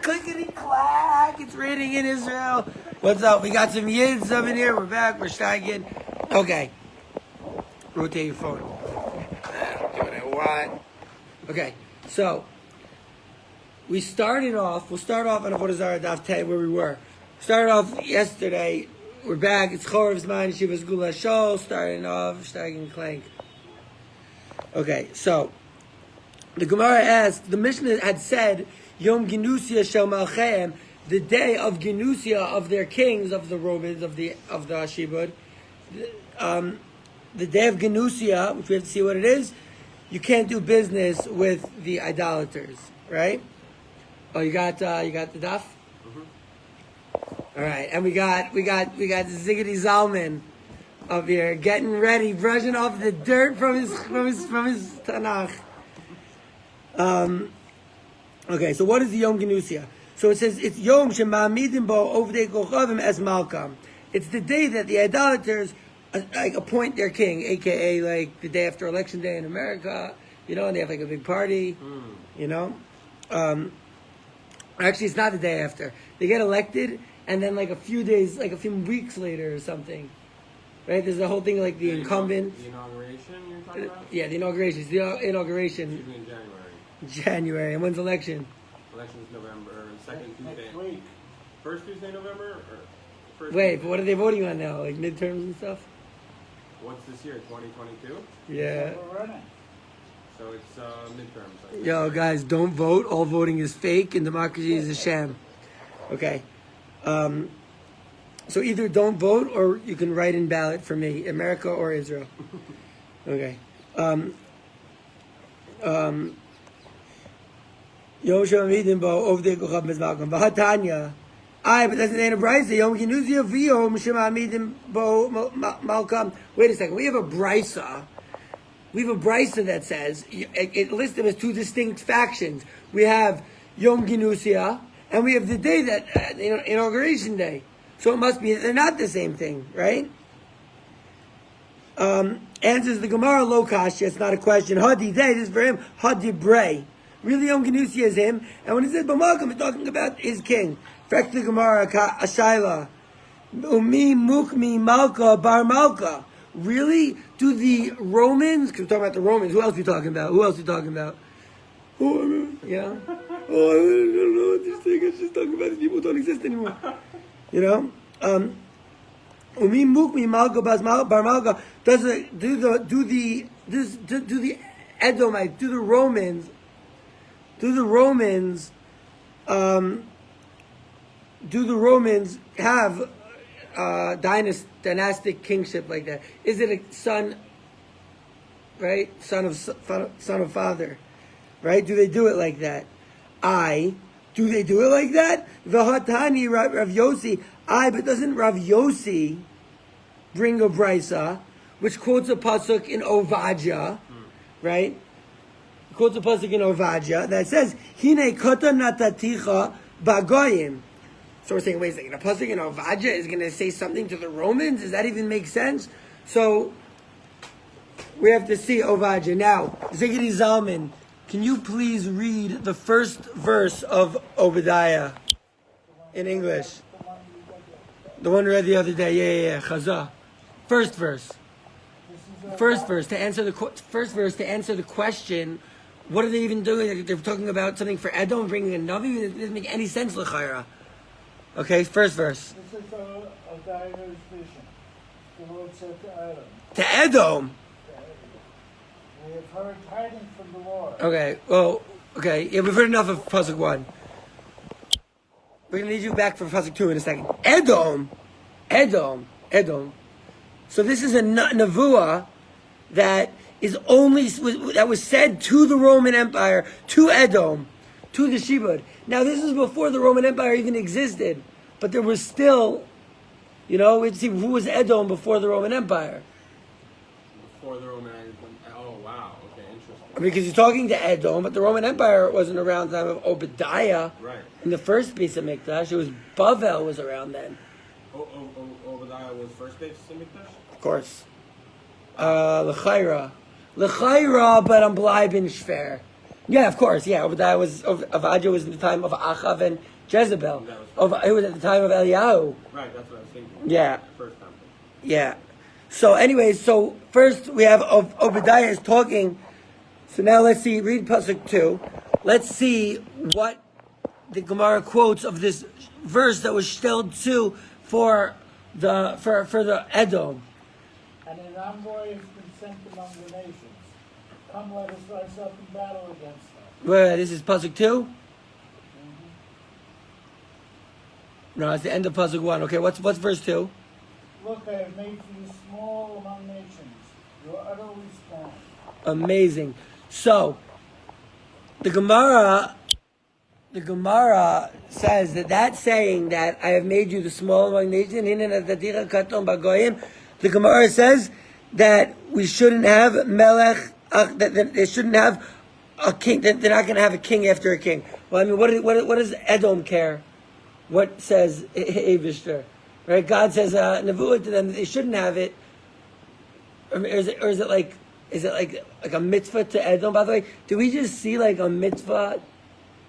clickety clack. It's raining in Israel. What's up? We got some yids up in here. We're back. We're Shteigin. Okay. Rotate your phone. I don't do what I want. Okay. So, we'll start off on Avoda zara Daf 10 where we were. Started off yesterday. We're back. It's Chorev's Mind, Shivas Gula Show. Starting off, Shteigin Clank. Okay, so, the Gemara asked, the Mishnah had said, Yom Ginusia Shel Malcheim, the day of Ginusia of their kings, of the Romans, of the Shibud. The day of Ginusia, which we have to see what it is, you can't do business with the idolaters, right? Oh, you got the daf? All right, and we got Ziggity Zalman up here getting ready, brushing off the dirt from his Tanakh. Okay, so what is the Yom Genusia? So it says it's Yom Shema'amidim Bo Ovdei Kochavim Es Malkam. It's the day that the idolaters appoint their king, aka like the day after election day in America. You know, and they have like a big party. You know, actually, it's not the day after. They get elected. And then like a few weeks later or something, right? There's the whole thing like the incumbent. The inauguration you're talking about? Yeah, the inauguration. It's the inauguration. Should be in January. January. And when's election? Election's November, second Tuesday. Next week. First Tuesday November? Or first Wait, Tuesday? but what are they voting on now? Like midterms and stuff? What's this year, 2022? Yeah. We're running. So it's midterms. Yo, guys, don't vote. All voting is fake and democracy is a sham. Okay. So either don't vote or you can write in ballot for me, America or Israel. Okay. Yom Shema'amidim Bo Ovdei Kochavim Es Malkam. V'hatanya. But that's the end of Brisa. Yom Ginusia V'Yom Shema'amidim Bo Malkam. Wait a second. We have a Brisa that says, it lists them as two distinct factions. We have Yom Ginusia, and we have the day that, inauguration day. So it must be, they're not the same thing, right? Answers the Gemara, lo kasha, it's not a question. Hadi day, this is for him, Hadi bray. Really, Yom Genusia is him, and when it says B'malkam, it's talking about his king. Fact the Gemara, Ashayla, Umi Mukmi Malka Bar Malka. Really? Do the Romans, because we're talking about the Romans, who else are we talking about? Oh, yeah. Oh, I don't know what this thing is just talking about. These people don't exist anymore. You know? Umi Mukmi Malka Bar Malka. Do the Edomites, do the Romans have dynastic kingship like that? Is it a son, right? Son of father, right? Do they do it like that? Do they do it like that? V'hatani Rav Yossi. But doesn't Rav Yossi bring a brisa which quotes a pasuk in Avoda, right? Quotes a pasuk in Avoda that says, "Hine kota nataticha bagoyim." So we're saying, wait a second, a pasuk in Avoda is going to say something to the Romans? Does that even make sense? So we have to see Avoda now. Ziggity Zalman, can you please read the first verse of Obadiah in English? The one we read the other day. Yeah. Chazah. First verse to answer the question. What are they even doing? They're talking about something for Edom, bringing a Navi. It doesn't make any sense, l'chayra. Okay, first verse. This is Obadiah's vision. The Lord said to Adam. To Edom. We have heard tidings from the Lord. Okay. Well. Okay. Yeah, we've heard enough of pasuk 1. We're going to need you back for pasuk 2 in a second. Edom. So this is a nevuah that was said to the Roman Empire, to Edom, to the Shibud. Now this is before the Roman Empire even existed, but there was still, we'd see who was Edom before the Roman Empire. Before the Roman Empire. Oh wow. Okay, interesting. Because you're talking to Edom, but the Roman Empire wasn't around the time of Obadiah. Right. In the first piece of Mikdash, it was Bavel was around then. Obadiah was first base in Mikdash? Of course. L'chayra, but I'm bleib in shver. Yeah, of course. Yeah, Obadiah Avoda was in the time of Achav and Jezebel. It was at the time of Eliyahu. Right, that's what I was thinking. Yeah. First time. Yeah. So anyways, so first we have Obadiah is talking. So now let's see, read Pasuk 2. Let's see what the Gemara quotes of this verse that was stelled to for the Edom. And an envoy has been sent among the nations. Come, let us rise up in battle against them. Where this is Pasuk 2? No, it's the end of Pasuk 1. Okay, what's verse 2? Look, I have made you small among nations. You are utterly small. Amazing. So, the Gemara says that saying that I have made you the small among nations, the Gemara says that we shouldn't have melech, that they shouldn't have a king, that they're not going to have a king after a king. Well, I mean, what does Edom care? What says Avishter? Right? God says nevuah to them that they shouldn't have it. Or is it like a mitzvah to Edom? By the way, do we just see like a mitzvah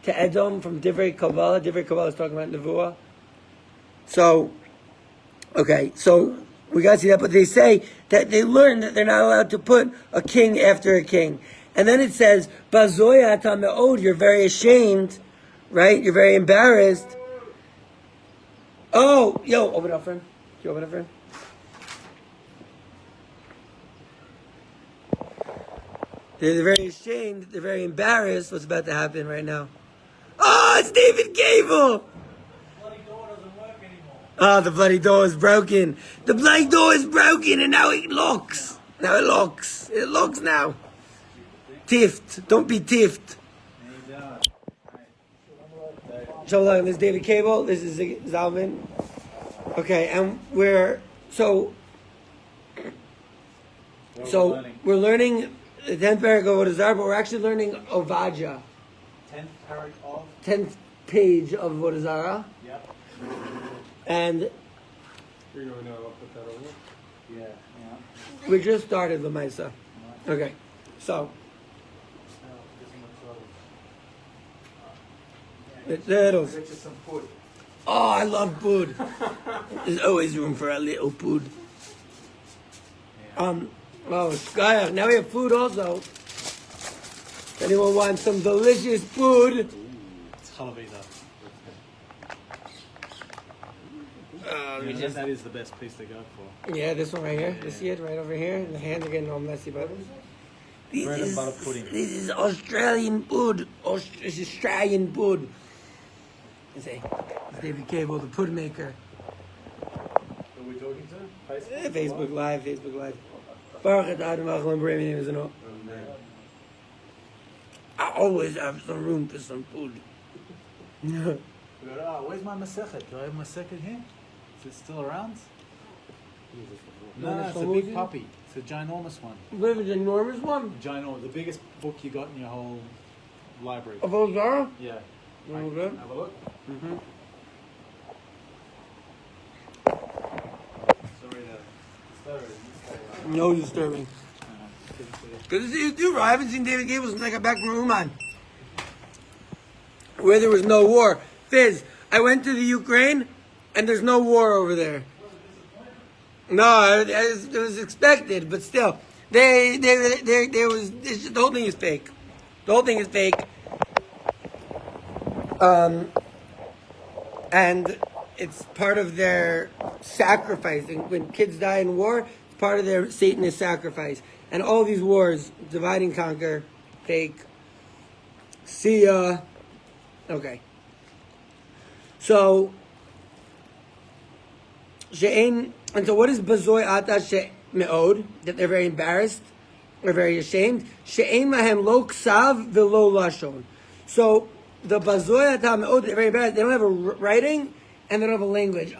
to Edom from Divrei Kabbalah? Divrei Kabbalah is talking about nevuah. So, okay, so we got to see that, but they say that they learn that they're not allowed to put a king after a king. And then it says, Bazoya Tameod, you're very ashamed, right? You're very embarrassed. Oh, yo, open up, friend. You open up, friend? They're very ashamed. They're very embarrassed. What's about to happen right now? Oh, it's David Gable. The bloody door doesn't work anymore. Oh, the bloody door is broken. The bloody door is broken, and now it locks. Now it locks. It locks now. Tift. Don't be tift. Shalom, this is David Cable. This is Zalman. Okay, and we're learning the 10th paragraph of Avoda Zara, but we're actually learning Ovadia. 10th paragraph of? 10th page of Avoda Zara. Yep. And You're going to put that over? Yeah. we just started the Mesa. Okay, so it's littles. Get you some food. Oh, I love food. There's always room for a little food. Oh, Sky, now we have food also. If anyone wants some delicious food. It's Halavida. Just, that is the best place to go for. yeah, this one right here. You see it right over here? The hands are getting all messy, but Bread and butter pudding. This is Australian food. It's Australian food. You see, it's David Cable, the pudding maker. Who are we talking to? Facebook Live, Facebook Live. Baruch atah Adonai Melech haolam b'reim v'nei v'zonot. I always have some room for some food. Where's my Masechet? Do I have Masechet here? Is it still around? No, it's a big puppy. It's a ginormous one. We have an enormous one. Ginormous. The biggest book you got in your whole library. Of Avoda Zara? Yeah. Okay. Have a look. Mm-hmm. Sorry to disturb. No disturbing. Good to see you too, bro. I haven't seen David Gable since I got back from Uman. Where there was no war. Fizz, I went to the Ukraine and there's no war over there. No, it was expected, but still. The whole thing is fake. The whole thing is fake. And it's part of their sacrificing. When kids die in war, it's part of their Satanist sacrifice. And all these wars, divide and conquer, fake. See ya. Okay. So, and so what is Bazoy Ata Me'od? That they're very embarrassed, or very ashamed. She'ein lahem lo ksav v'lo lashon. So, the Bazoy Ata Me'od, they're very embarrassed. They don't have a writing, and they don't have a language.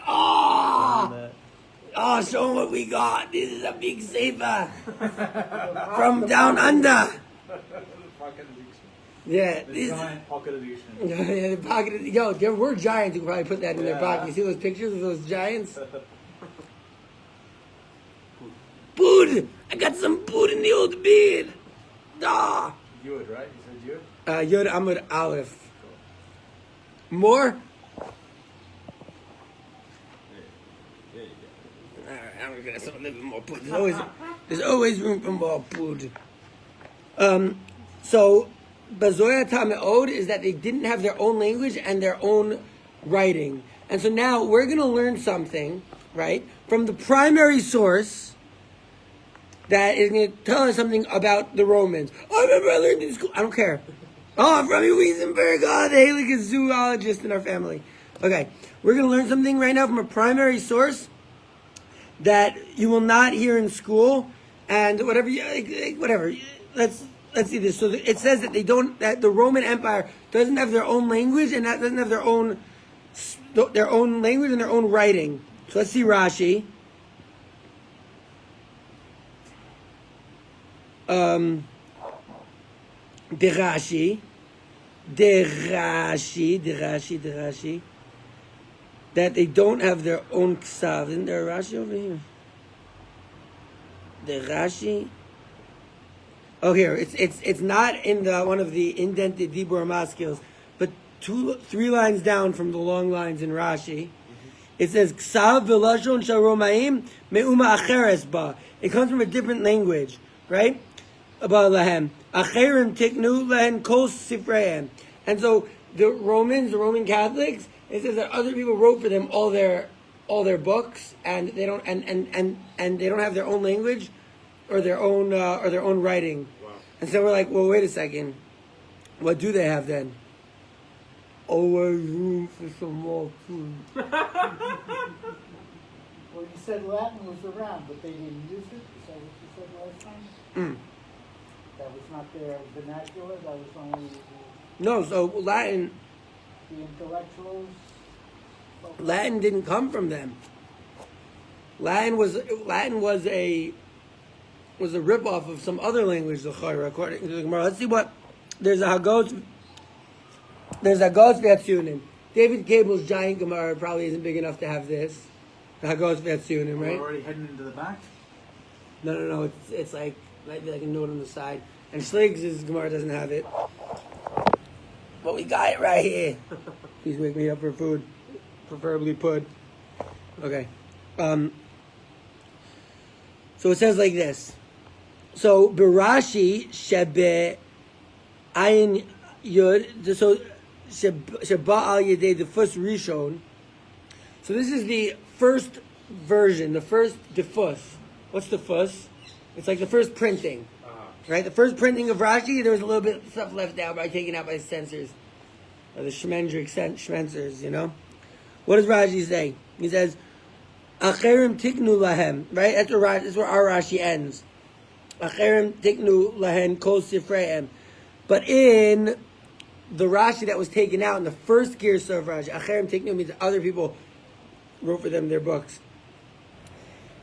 Oh, show them what we got. This is a big sefer from down under. Yeah, The giant pocket edition. Yeah, the pocket. Yo, there were giants who could probably put that in their pocket. You see those pictures of those giants? Food! I got some food in the old bed. Ah. Yud, right? You said Yud? Yod Amud Aleph. More? There you go. All right, I'm gonna get some a little bit more food. There's always room for more food. So, Bazoya Tameod is that they didn't have their own language and their own writing. And so now we're going to learn something, right, from the primary source that is going to tell us something about the Romans. Oh, I remember I learned in school. I don't care. Oh, I'm from Wiesenberg. Oh, the Haley zoologist in our family. Okay, we're going to learn something right now from a primary source that you will not hear in school, and whatever. Let's see this. So it says that that the Roman Empire doesn't have their own language, and that doesn't have their own language and their own writing. So let's see Rashi. Derashi, that they don't have their own ksav. Isn't there a Rashi over here? Derashi. Oh, here it's not in one of the indented Dibur Maskils, but 3 lines down from the long lines in Rashi. It says Ksav v'lashon shel Romaim me'uma acheres ba. It comes from a different language, right? About lahem acherim tiknu lehen kol sifreim. And so the Roman Catholics, it says that other people wrote for them all their books, and they don't and they don't have their own language or their own writing. Wow. And so we're like, well, wait a second. What do they have then? Always room for some more food. Well, you said Latin was around, but they didn't use it. Is that what you said last time? That was not their vernacular. That was only No, so Latin the intellectuals. Latin didn't come from them. Latin was a ripoff of some other language, the Chayra, according to the Gemara. Let's see what there's a Hagos V'Atzunim. David Cable's giant Gemara probably isn't big enough to have this. The Hagos V'Atzunim, right? We're already heading into the back. No. It's like might be like a note on the side. And Schlig's Gemara doesn't have it. But we got it right here. Please wake me up for food. Preferably pud. Okay. So it says like this. So Barashi Shebe Ayin Yud. So Sheba Al Yedei, the first Rishon. So this is the first version, the first defus. What's defus? It's like the first printing. Right? The first printing of Rashi, there was a little bit of stuff left out by taken out by censors. Or the Shmendrick censors, you know? What does Rashi say? He says, Acherim tiknu lahem. Right? That's where our Rashi ends. Acherim tiknu lahem kol sifreim. But in the Rashi that was taken out in the first Girsa of Rashi, Acherim tiknu means other people wrote for them their books.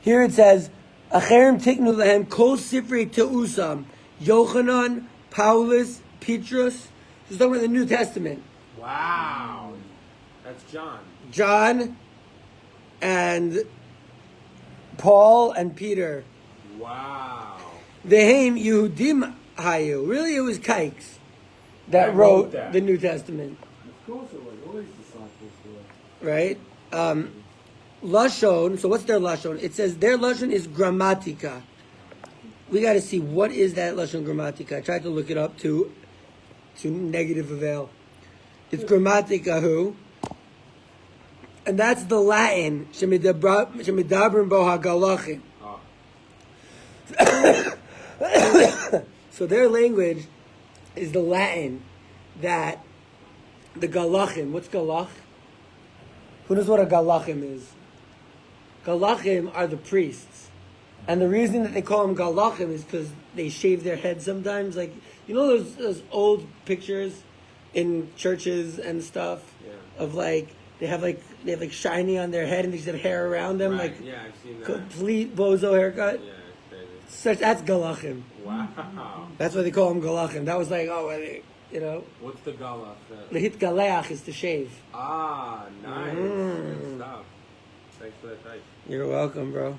Here it says, Acherim tiknu lahem kol sifrei te'usam. Yochanan, Paulus, Petrus. He's talking about the New Testament. Wow. That's John. John and Paul and Peter. Wow. Vehem Yehudim hayu. Really, it was kikes that wrote that. the New Testament. Of course it was. Always disciples were. Right? Lashon. So what's their Lashon? It says their Lashon is grammatica. We got to see what is that Lashon grammatica. I tried to look it up to negative avail. It's grammatica who, and that's the Latin shemidabrim bo hagalachim. So their language is the Latin that the galachim. What's galach? Who knows what a galachim is? Galachim are the priests. And the reason that they call them galachim is because they shave their heads sometimes. Like, you know those old pictures in churches and stuff of like they have shiny on their head and they just have hair around them, Right. like Yeah, I've seen that. complete bozo haircut. Yeah, it's crazy. That's galachim. Wow. That's why they call them galachim. That was like, you know, What's the gala? the hit galeach is to shave. Ah, nice. Good stuff. Thanks for that advice. You're welcome, bro.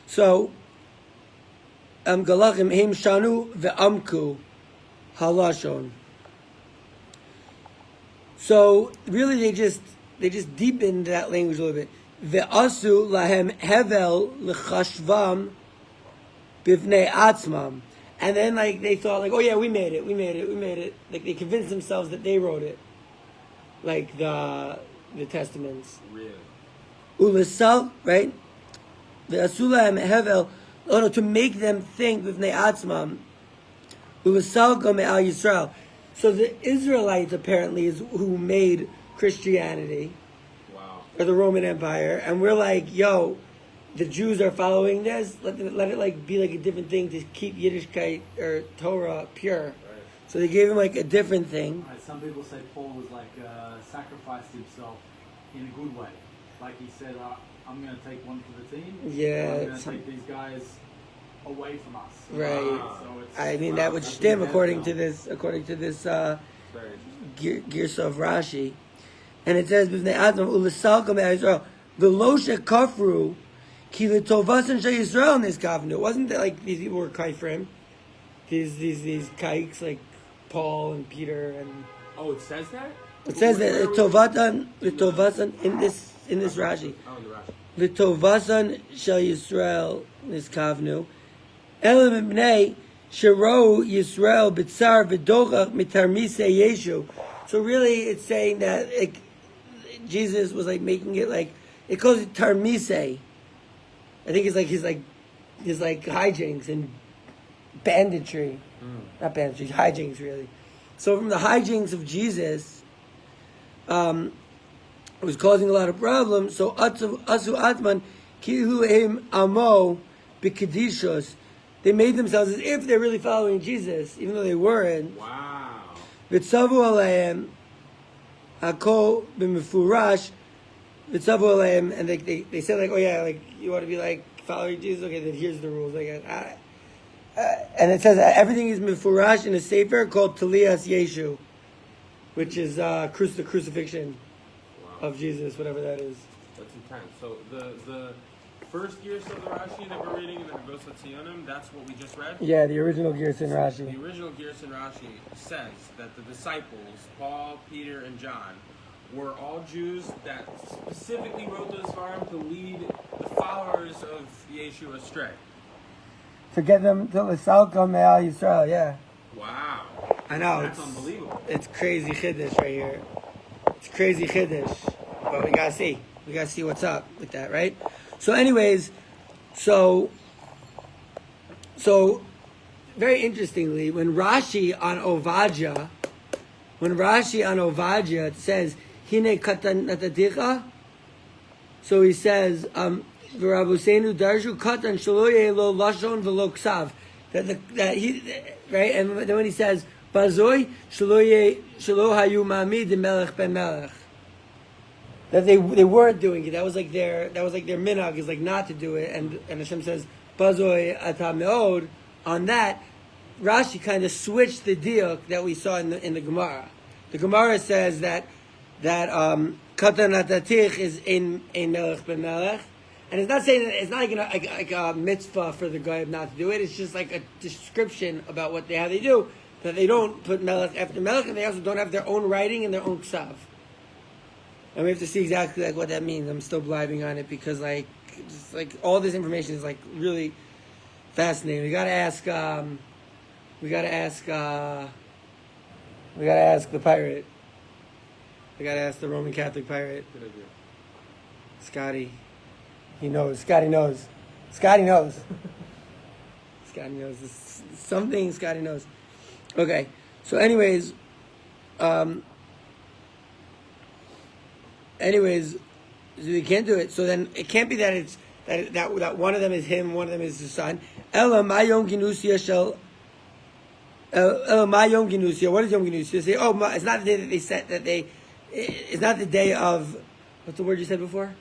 So, galachim heim shanu ve'amku halashon. So really, they just deepened that language a little bit. Ve'asu lahem hevel l'chashvam b'vnei atzmam. And then like they thought like, oh yeah, we made it. Like they convinced themselves that they wrote it, like the testaments. Really? Ulisal, right? The Asula Hevel, to make them think with Ne'atzmam. Ulisal go me'al Yisrael. So the Israelites apparently is who made Christianity, Wow. or the Roman Empire, and we're like, yo, the Jews are following this. Let it like be like a different thing to keep Yiddishkeit or Torah pure. Right. So they gave him like a different thing. Right, some people say Paul was like sacrificed himself in a good way. Like he said, I'm going to take one for the team. Yeah, I'm going to take these guys away from us. Right. So it's, I mean that would that's stem what he according has to now. this Very interesting. Girsa of Rashi, and it says "B'nei Adam u'lesalka me'Yisrael v'lo shekafru ki l'tovasan she'Yisrael niskavnu." It wasn't that like these people were kaifrim, these kikes like Paul and Peter, and Oh, it says that? it says that l'tovasan in this Rashi Oh, in the Rashi. l'tovasan she'Yisrael niskavnu elam b'nei shero Yisrael b'tzar v'dochach mitarmise Yeshu. So really, it's saying that Jesus was like making it like it calls it tarmise. I think it's like his hijinks and banditry, not banditry, hijinks really. So from the hijinks of Jesus, it was causing a lot of problems. So asu atman kihu eim amo b'kedishos. They made themselves as if they're really following Jesus, even though they weren't. Wow. V'tzavu aleim hakol b'mefurash. V'tzavu aleim, and they said like, oh yeah, like you want to be like following Jesus? Okay, then here's the rules. Like, and it says that everything is mefurash in a sefer called Talias Yeshu, which is the crucifixion Wow. of Jesus, whatever that is. That's intense. So the first gears of the Rashi that we're reading in the Avoda Tzionim, that's what we just read? Yeah, the original Girsa in Rashi. The original Gerson Rashi says that the disciples, Paul, Peter, and John, were all Jews that specifically wrote the Svarim to lead the followers of Yeshua astray. To get them to l'salka me'al Yisrael, yeah. Wow. I know. That's unbelievable. It's crazy chiddush right here. It's crazy chiddush. But we gotta see. We gotta see what's up with that, right? So anyways, so very interestingly, when Rashi on Avoda says, Hine katan nataticha, so he says, V'rabusenu darshu katan shelo lo lashon v'lo ksav. That he, right? And then when he says, Bazoi shelo hayu ma'amid melech ben melech. That they weren't doing it. That was like their minhag is like not to do it. And Hashem says, Bazoi ata meod. On that, Rashi kind of switched the diuk that we saw in the Gemara. The Gemara says that katan atatich is in melech ben melech. And it's not saying that it's not like a mitzvah for the guy not to do it. It's just like a description about how they do. That they don't put melech after melech, and they also don't have their own writing and their own ksav. And we have to see exactly like what that means. I'm still blibing on it because just all this information is like really fascinating. We gotta ask the pirate. We gotta ask the Roman Catholic pirate. Good idea. Scotty. He knows. Scotty knows. Scotty knows. Scotty knows. Something Scotty knows. Okay. So anyways, so we can't do it. So then it can't be that it's that one of them is him, one of them is the son. Ela ma yom ginusia shel. Ela ma yom ginusia. What is yom ginusia? Say, it's not the day that they set that they. It's not the day of. What's the word you said before?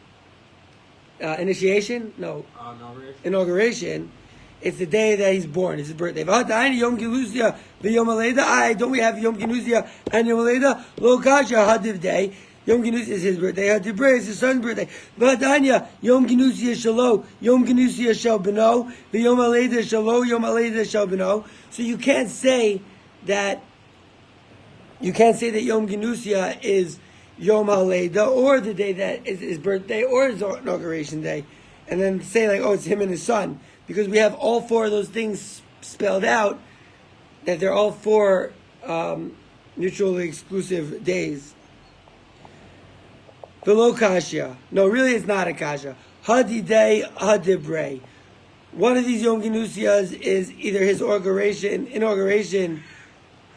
Initiation? No. Inauguration. It's the day that he's born. It's his birthday. Don't we have Yom Ginusia and Yom Aleida? Lo kasha hadiv day. Yom Ginusia is his birthday. Hadibrei is his son's birthday. V'adanya Yom Ginusia shalo. Yom Ginusia shel beno. V'Yom Aleida shalo. Yom Aleida shel beno. So you can't say that you can't say that Yom Genusia is Yom HaLeida, or the day that is his birthday, or his inauguration day, and then say like, oh, it's him and his son, because we have all four of those things spelled out, that they're all four mutually exclusive days. V'lo kasha. No, really it's not a kasha. Hadidei hadibrei. One of these Yom Genusias is either his inauguration.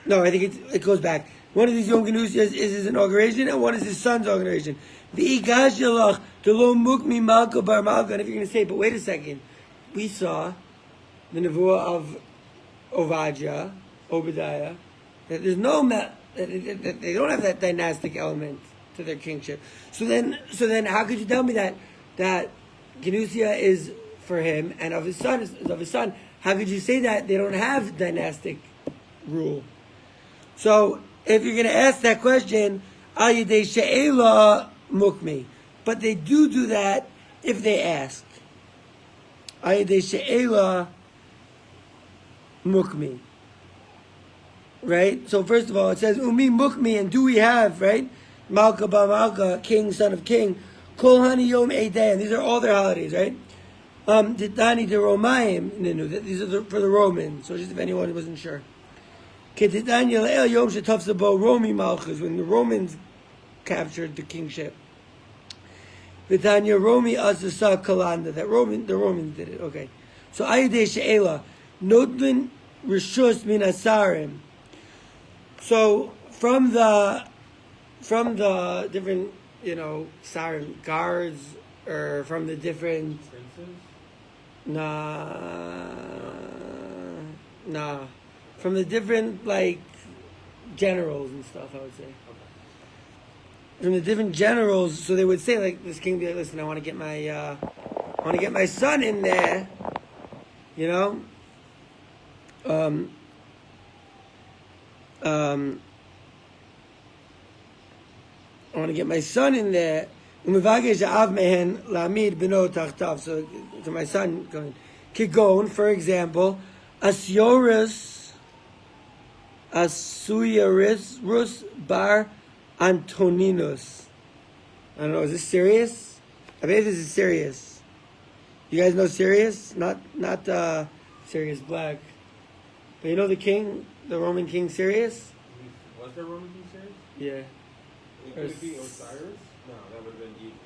No, I think it goes back. One of these Yom Genusias is his inauguration, and one is his son's inauguration. V'ikashalach delo mukmi malka bar malka. And if you're going to say, but wait a second, we saw the nevuah of Obadiah, that there's no that they don't have that dynastic element to their kingship. So then, how could you tell me that Genusia is for him and of his son is of his son? How could you say that they don't have dynastic rule? So if you're going to ask that question, al yedei she'ela mukmi, but they do that if they ask. Al yedei she'ela mukmi. Right? So first of all, it says, Umi mukmi, and do we have, right? Malka ba Malka, king, son of king. Kol hani yom eidei, and these are all their holidays, right? Titani de Romaim, these are for the Romans, so just if anyone wasn't sure. Ketitani le'el yom shetafsabo Romi Malchus, when the Romans captured the kingship. Vitanya Romi Azasa Kalanda, the Romans did it, okay. So Ayidei She'ela, Nodlin Rishus Min Asarim. So from the different, Sarim guards, or from the different Princes? Nah. From the different generals and stuff, I would say. Okay. From the different generals, so they would say this king would be like, listen, I want to get my son in there, I want to get my son in there. So to my son, Kigon, for example, Asuyarus Rus Bar Antoninus. I don't know, is this serious? I bet this is serious. You guys know Sirius? Not Sirius Black. But you know the king, the Roman king Sirius? Was there Roman king series? Yeah. Could it be Osiris? No, that would have been Eden.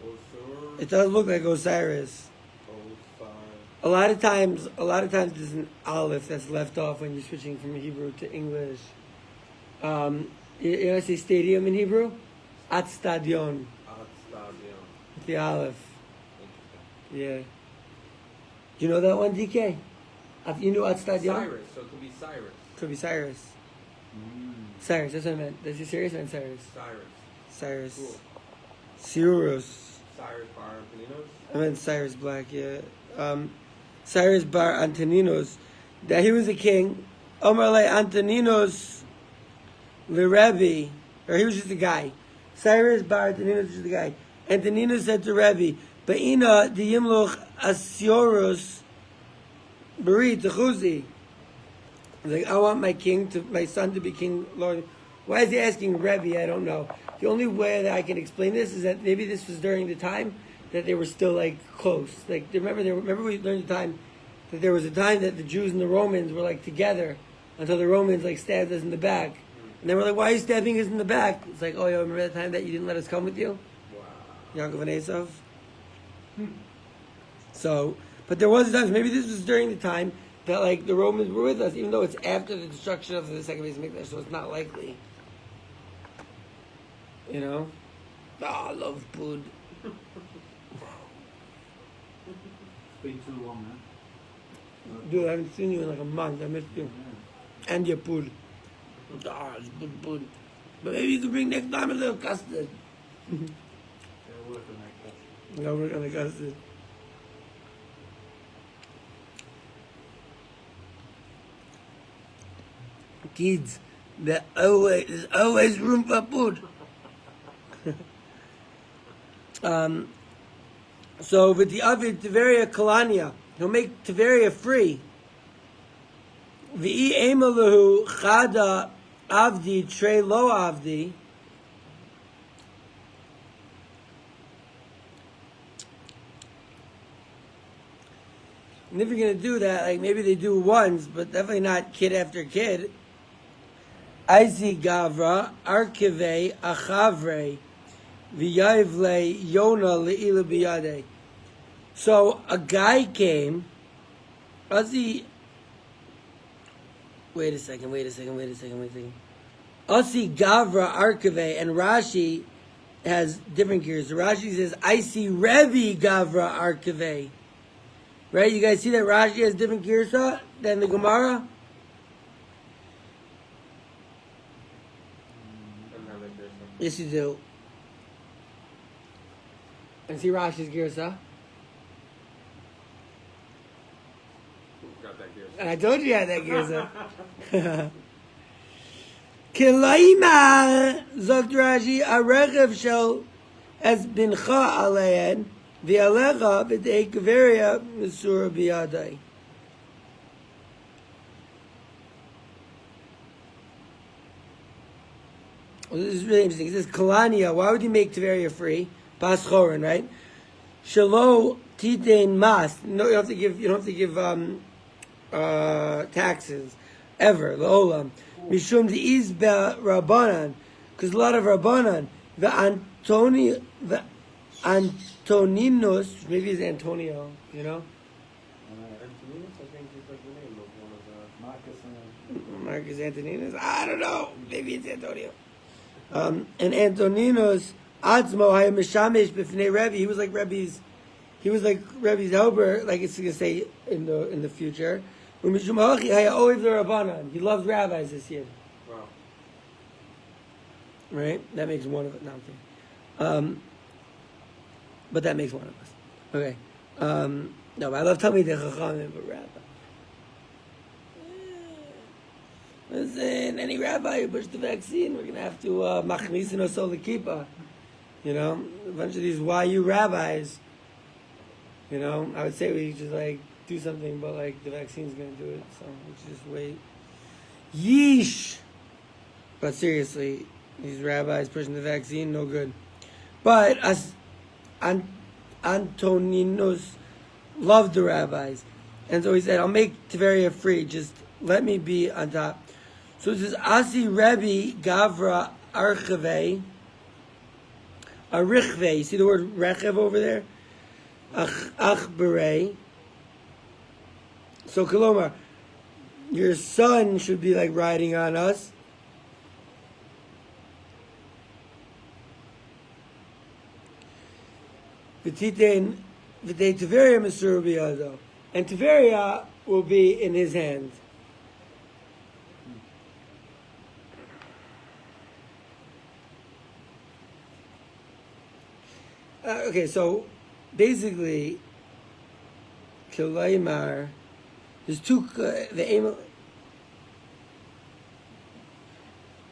Osir? It does look like Osiris. Osiris. A lot of times there's an aleph that's left off when you're switching from Hebrew to English. You know how I say stadium in Hebrew? At stadion. The aleph. Yeah. You know that one, DK? You knew at stadion? Cyrus, so it could be Cyrus. Could be Cyrus. Cyrus, that's what I meant. Did you say Cyrus or Cyrus? Cyrus. Cool. Cyrus. Cyrus Bar Antoninos? I meant Cyrus Black, yeah. Cyrus Bar Antoninos. That he was a king. Omar le Antoninos le Rebbe. Or he was just a guy. Cyrus Bar Antoninos was just a guy. Antoninos said to Rebbe, Ba'ina di yimloch Asiorus Bari Techuzi. Like, I want my son to be king, Lord. Why is he asking Rebbe? I don't know. The only way that I can explain this is that maybe this was during the time that they were still close. Remember we learned the time that there was a time that the Jews and the Romans were together until the Romans stabbed us in the back. And they were like, why are you stabbing us in the back? It's like, oh, yo, remember that time that you didn't let us come with you? Wow. Yaakov and Esav. So, but there was a time, so maybe this was during the time that the Romans were with us, even though it's after the destruction of the second base of Mikdash, so it's not likely. I love food. It's been too long, man. Dude, I haven't seen you in a month. I missed you. And your food. It's good food. But maybe you could bring next time a little custard. Yeah, work on that custard. I'll work on the custard. Kids, there's always room for food. So with the Avid Tiveria Kalania, he'll make Tiveria free. V'i emalahu chada Avdi Trey Lo Avdi. And if you're gonna do that, like maybe they do once, but definitely not kid after kid. Aizi Gavra Arkive Achavre V'Yayvle Yona Le'ila Biyade. So a guy came. Asi. Wait a second. Asi Gavra Arkive, and Rashi has different gears. Rashi says, I see Rebbe Gavra Arkive. Right? You guys see that Rashi has different girsa than the Gemara? Yes, you do. And see Rashi's girsa? Got that gear. And I told you had that girsa. Kilaima, Zogt Rashi, Arechev shel es bincha alein, V'alecha b'dei kveria mesura biyadai. Well, this is really interesting. It says Kalania. Why would you make Tveria free? Pas chorin, right? Shalo titein mas. No, you don't have to give taxes ever. Laolam. Mishum de'iz Rabbanan, because a lot of Rabbanan. The Antoninos, maybe it's Antonio, you know? Antoninus, I think is like the name of one of the... Marcus Antoninus? I don't know. Maybe it's Antonio. And Antoninos, Atzmo, Hayam Mishamish, B'fnei Rebbe, he was like Rebbe's helper, like it's going to say in the future. He loved rabbis this year. Wow. Right? That makes one of it. No, I'm kidding. But that makes one of us. Okay. No, but I love Talmidei Chachamim, but rabbi. Listen, any rabbi who pushed the vaccine, we're going to have to machnisin oso l'kippah. You know, a bunch of these YU rabbis. You know, I would say we just like do something, but like the vaccine's going to do it, so let's just wait. Yeesh! But seriously, these rabbis pushing the vaccine, no good. But us Antoninos loved the rabbis, and so he said, "I'll make Tveria free. Just let me be on top." So it says, "Asi Rebbe Gavra Archeve Arichve." You see the word rechev over there? Achberei. So Kolomar, your son should be like riding on us. And Tiveria will be in his hand. Okay, so basically, Kilaymar, there's two, the aim.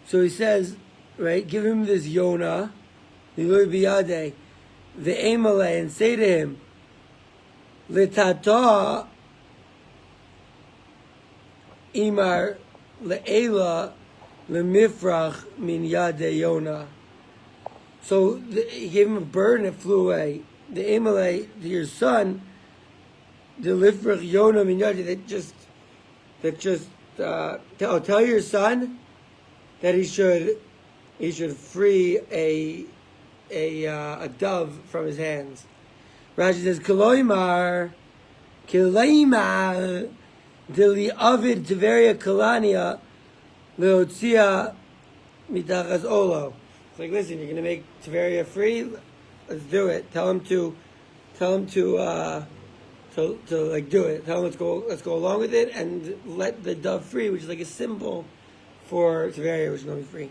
So he says, right, give him this Yonah, Liloy Biyadeh, the Amalei, and say to him, Letata Imar Le'ela Lemifrach Min Yadeh Yonah. So he gave him a bird and it flew away. The Amalei, to your son, the Lifrach Yonah Min Yadeh, tell your son that he should free a dove from his hands. Rashi says, Kiloimar, Dili Avid Tiveria Kalania, Leotzia Mitachas Olo. It's like, listen, you're going to make Tiveria free? Let's do it. Tell him to like do it. Tell him let's go along with it and let the dove free, which is like a symbol for Tiveria, which is going to be free.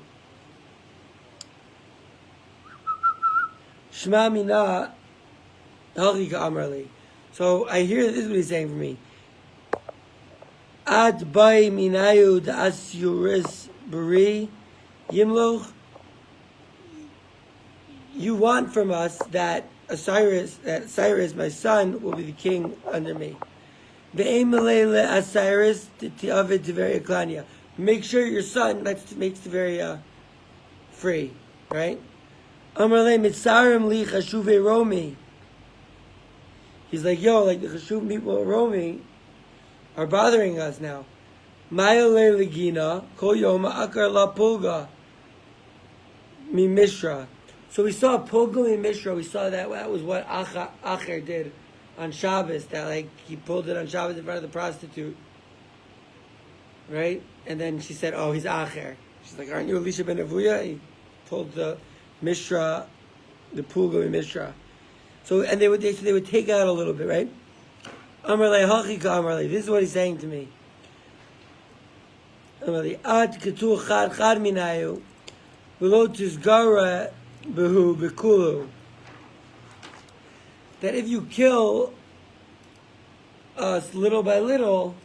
Shema mina halchika amrali. So I hear this is what he's saying for me. Ad bay minayu da'asyuris bari yimloch. You want from us that Cyrus, my son, will be the king under me. Ve'emalei le'Cyrus ti'avid tiveria klania. make sure your son makes the very free, right? Amarle mitzarim li chashuve romi. He's like, yo, like the chashuv people of Romi are bothering us now. Maya le legina kol yoma akar la pulga mi mishra. So we saw pulga mi mishra. We saw that was what Acher did on Shabbos. That like he pulled it on Shabbos in front of the prostitute, right? And then she said, "Oh, he's Acher." She's like, "Aren't you Elisha ben Avuya?" He pulled the mishra, the pulga mi mishra. So and they would take out a little bit, right? Amarle hachika amarle. This is what he's saying to me. Amarle ad ketu chad minayu v'lo tizgara behu bekulu. That if you kill us little by little,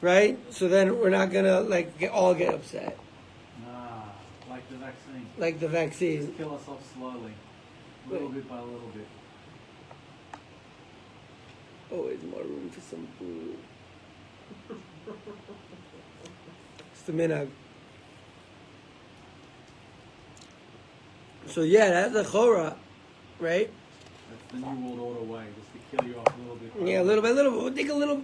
right? So then we're not gonna all get upset. Nah, like the vaccine. Like the vaccine. Just kill us off slowly, little bit by little bit. Always more room for some food. It's the minhag. So yeah, that's a chora, right? That's the new world order way, just to kill you off a little bit. Yeah, little by little. We'll take a little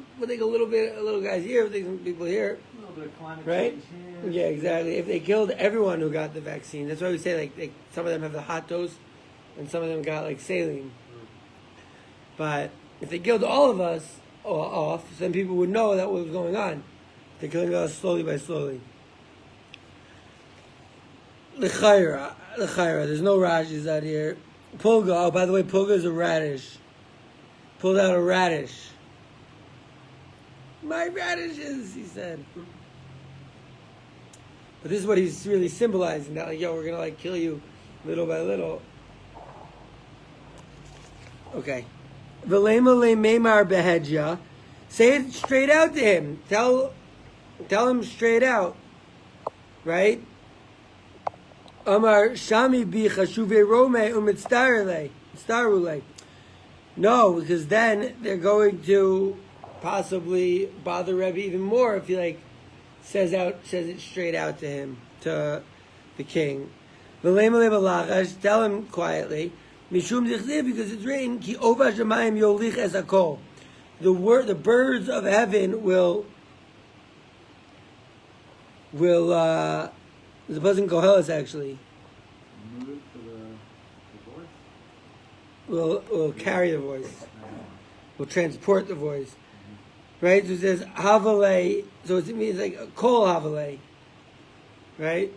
bit, a little guys here. We'll take some people here. A little bit of climate Right? change here. Yeah, exactly. If they killed everyone who got the vaccine, that's why we say like some of them have the hot dose, and some of them got like saline. But if they killed all of us off, then people would know that what was going on. They're killing us slowly by slowly. L'chayra. There's no Rashis out here. Pulga. Oh, by the way, pulga is a radish. Pulled out a radish. My radishes, he said. But this is what he's really symbolizing. That like, yo, we're gonna kill you little by little. Okay. V'lema le meimar behedja. Say it straight out to him. Tell him straight out. Right? Amar shami bi chashuve rome umitztarule. No, because then they're going to possibly bother Rebbe even more if he says it straight out to him, to the king. V'lema le balachash. Tell him quietly. Mishum dichziv, because it's written, Ki ova shamayim yolich es hakol. The birds of heaven will the person Koheles actually Move to the voice. will carry the voice, will transport the voice, right? So it says havale, so it means like a kol havale, right?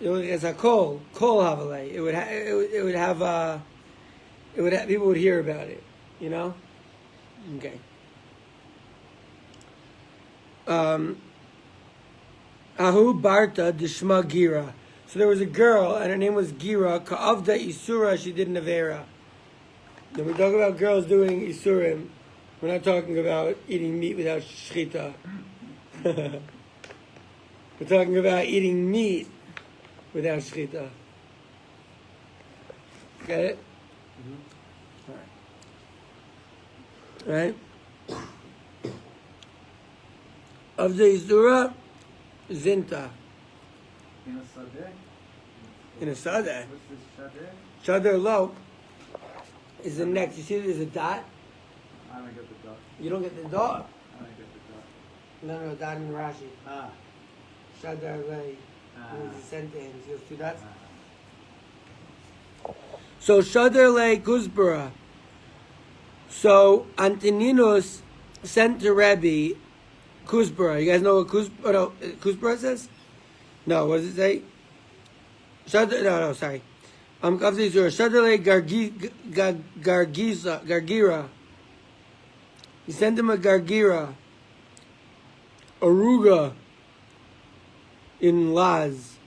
It's a kol havale. It would have people would hear about it, you know? Okay. Ahu Barta Dishma Gira. So there was a girl, and her name was Gira. Ka'avda Isura, she did an Avera. When we talk about girls doing Isurim, we're not talking about eating meat without shchita. We're talking about eating meat without shchita. Get it? Mm-hmm. All right. Of the Isura, Zinta. In a sadeh? In a sadeh. What's this sadeh? Shadar lo is the next. You see there's a dot? I don't get the dot. You don't get the dot? I don't get the dot. No, dot in Rashi. Ah. Shadar le. Ah. It was sent to him. See those two dots? Ah. So Shadar le Kuzbara. So Antoninus sent to Rebbe Kuzbara. You guys know what Kuzbara says? No, what does it say? No, sorry. Shadale Gargira. He sent him a Gargira, Aruga in Laz.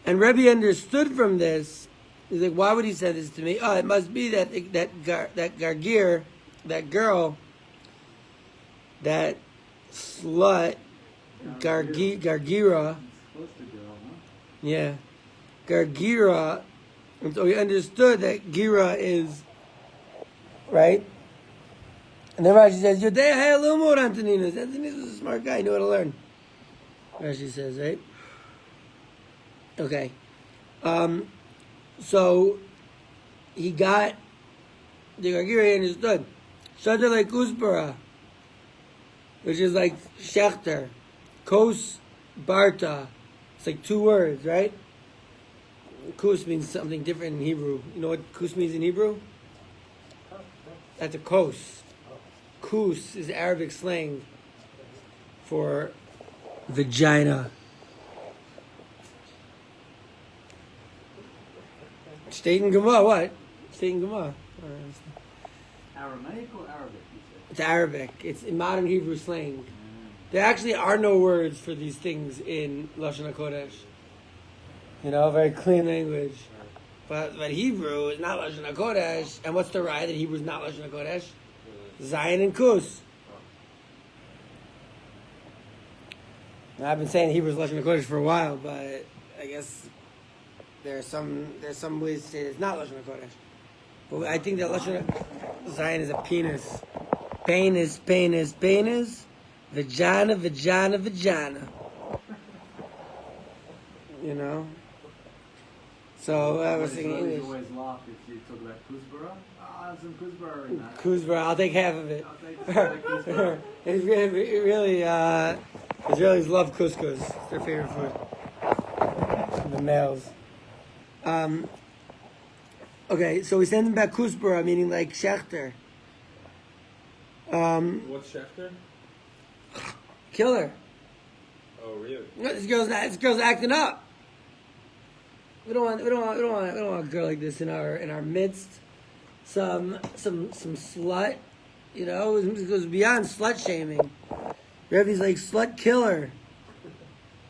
And Rebbe understood from this. He's like, why would he send this to me? Oh, it must be that Gargir, that girl, that slut, Gargira. It's supposed to go, huh? Yeah. Gargira. And so he understood that Gira is, right? And then Rashi says, Yodei Hayalumur Antoninus. Antoninus is a smart guy, he knew how to learn. Rashi says, right? Okay. So he got the Gargira understood. Shadar like Kuzbara, which is like Shechter. Kos Barta. It's like 2 words, right? Kus means something different in Hebrew. You know what kus means in Hebrew? That's a kos. Kus is Arabic slang for vagina. Shteigin Gemara, what? Shteigin Gemara. Aramaic or Arabic, you said? It's Arabic. It's in modern Hebrew slang. There actually are no words for these things in Lashon HaKodesh. You know, very clean language. But Hebrew is not Lashon HaKodesh. And what's the right that Hebrew is not Lashon HaKodesh? Zion and Kus. Now, I've been saying Hebrew is Lashon HaKodesh for a while, but I guess there's some ways to say it's not Lashon HaKodesh. But I think that Zion is a penis. Penis. Vagina. You know? So I was thinking English. You always laugh if you talk about Kuzbara. There's some Kuzbara in that. Kuzbara, I'll take half of it. I'll take Kuzbara. Israelis love couscous. It's their favorite food. The males. Okay, so we send them back Kuzbara, meaning like Shechter. What's Shechter? Killer. Oh, really? This girl's acting up. We don't want a girl like this in our midst. Some slut, you know, it goes beyond slut shaming. Rebbe's like slut killer,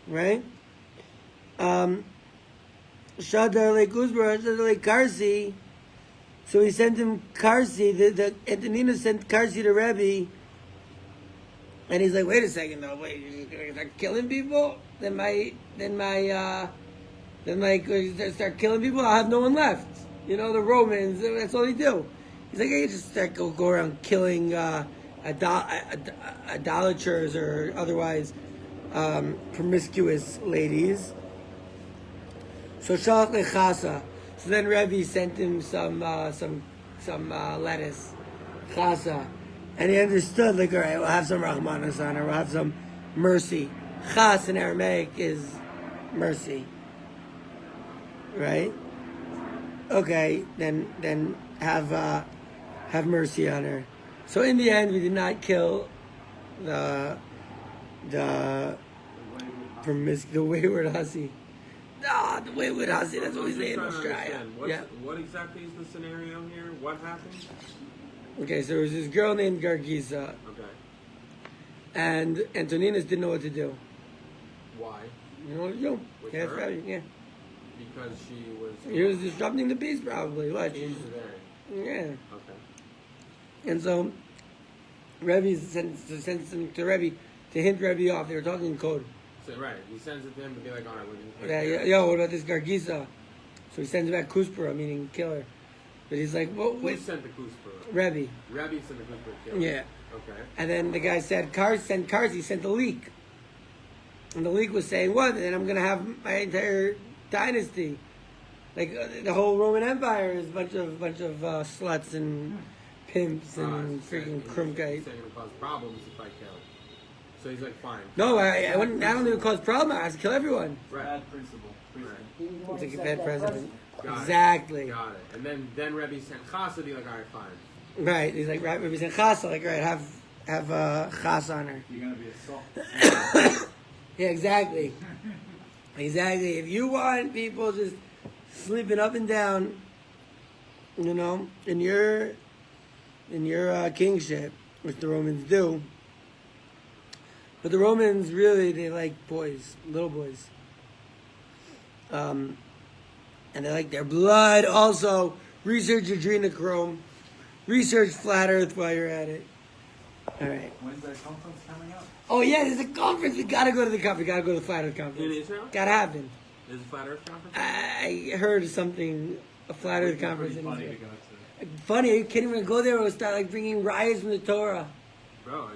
right? Shadar like Uzbara, Shadar like Karsi. So he sent him Karsi. The Antonina sent Karsi to Rebbe. And he's like, wait a second though, you're gonna start killing people? Then start killing people, I'll have no one left. You know, the Romans, that's all they do. He's like, I just start go around killing idolaters or otherwise promiscuous ladies. So Shalach lechasa. So then Rebbe sent him some lettuce, chasa. And he understood, like, all right, we'll have some Rahmanas on her, we'll have some mercy. Chas in Aramaic is mercy. Right? Okay, then have mercy on her. So in the end, we did not kill the wayward hussy. The wayward hussy, that's what we say in Australia. What exactly is the scenario here? What happened? Okay, so there was this girl named Gargiza. Okay. And Antoninas didn't know what to do. Why? You know what to do? With Yeah, her? right, yeah. Because she was... He was disrupting the peace, probably. What? She was there. Yeah. Okay. And so, Rebbe sent them to Rebbe to hint Rebbe off. They were talking in code. So, right. He sends it to him to be like, all right, we're going to take Yeah, care of it. yo, what about this Gargiza? So he sends back Kuspera, meaning killer. But he's like, well, Who wait. sent the Kuspera? Rebbe. Rebbe sent the Kuspera killer. Yeah. Okay. And then the guy said, send cars. He sent the leak. And the leak was saying, what? And then I'm going to have my entire dynasty. Like, the whole Roman Empire is a bunch of sluts and pimps and freaking krumkite. He's going to cause problems if I kill. So he's like, fine. No, I don't even cause problem. I have to kill everyone. Right. Bad principle. Right. He was the one It's like who a set bad that president. Got Exactly. It. Got it. And then Rebbe sent Chasa to be like, all right, fine. Right. He's like, right, Rebbe sent Chasa. Like, right, have Chas on her. You're going to be a soft. Yeah, exactly. Exactly. If you want people just sleeping up and down, you know, in your kingship, which the Romans do. But the Romans really, they like boys, little boys. And they like their blood. Also, research adrenochrome. Research flat earth while you're at it. All right. When's that conference coming up? Oh yeah, there's a conference. We gotta go to the conference. We gotta go to the flat earth conference. In Israel? Gotta happen. There's a Flat Earth conference? I heard something, a flat earth conference. Pretty In funny to Israel. go to. Funny, are you kidding? We're gonna go there. We'll start like bringing riots from the Torah. Bro,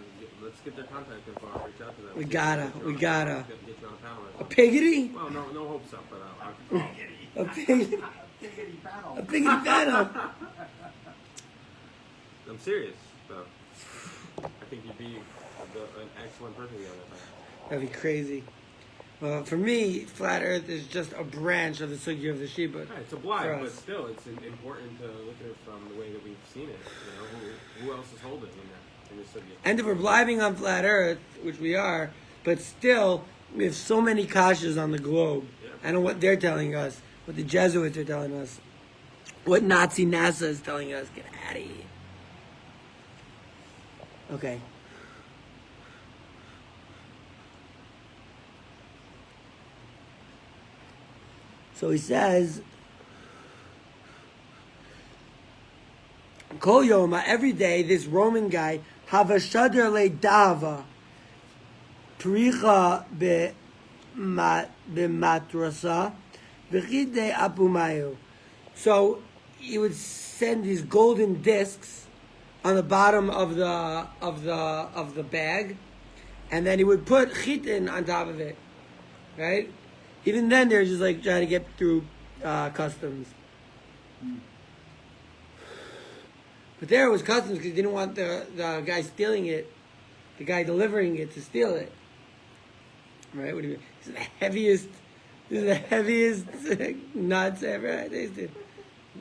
Let's get their contact info. I'll reach out to them. We See if gotta. can We get you on a gotta. Get you on a panel or A something. piggity? Well, no hopes up, but I'll A pig. Tickety panel. A piggity panel. I'm serious, though. I think you'd be an excellent person to get on that panel. That'd be crazy. Well, for me, flat Earth is just a branch of the sugya of the Shibud. Yeah, it's a blind, For but us. still, it's important to look at it from the way that we've seen it. You know, who else is holding in this subject? And if we're blibing on flat Earth, which we are, but still, we have so many kashas on the globe. Yeah. I know what they're telling us, what the Jesuits are telling us, what Nazi NASA is telling us. Get out of here. Okay. So he says, Kol Yoma, every day, this Roman guy, Havashader le Dava, Pricha b'matrasa, v'chide apumayu. So he would send these golden discs on the bottom of the bag, and then he would put chitin on top of it, right? Even then, they're just like trying to get through customs. But there it was customs because they didn't want the guy stealing it, the guy delivering it, to steal it. Right? What do you mean? This is the heaviest nuts ever I tasted.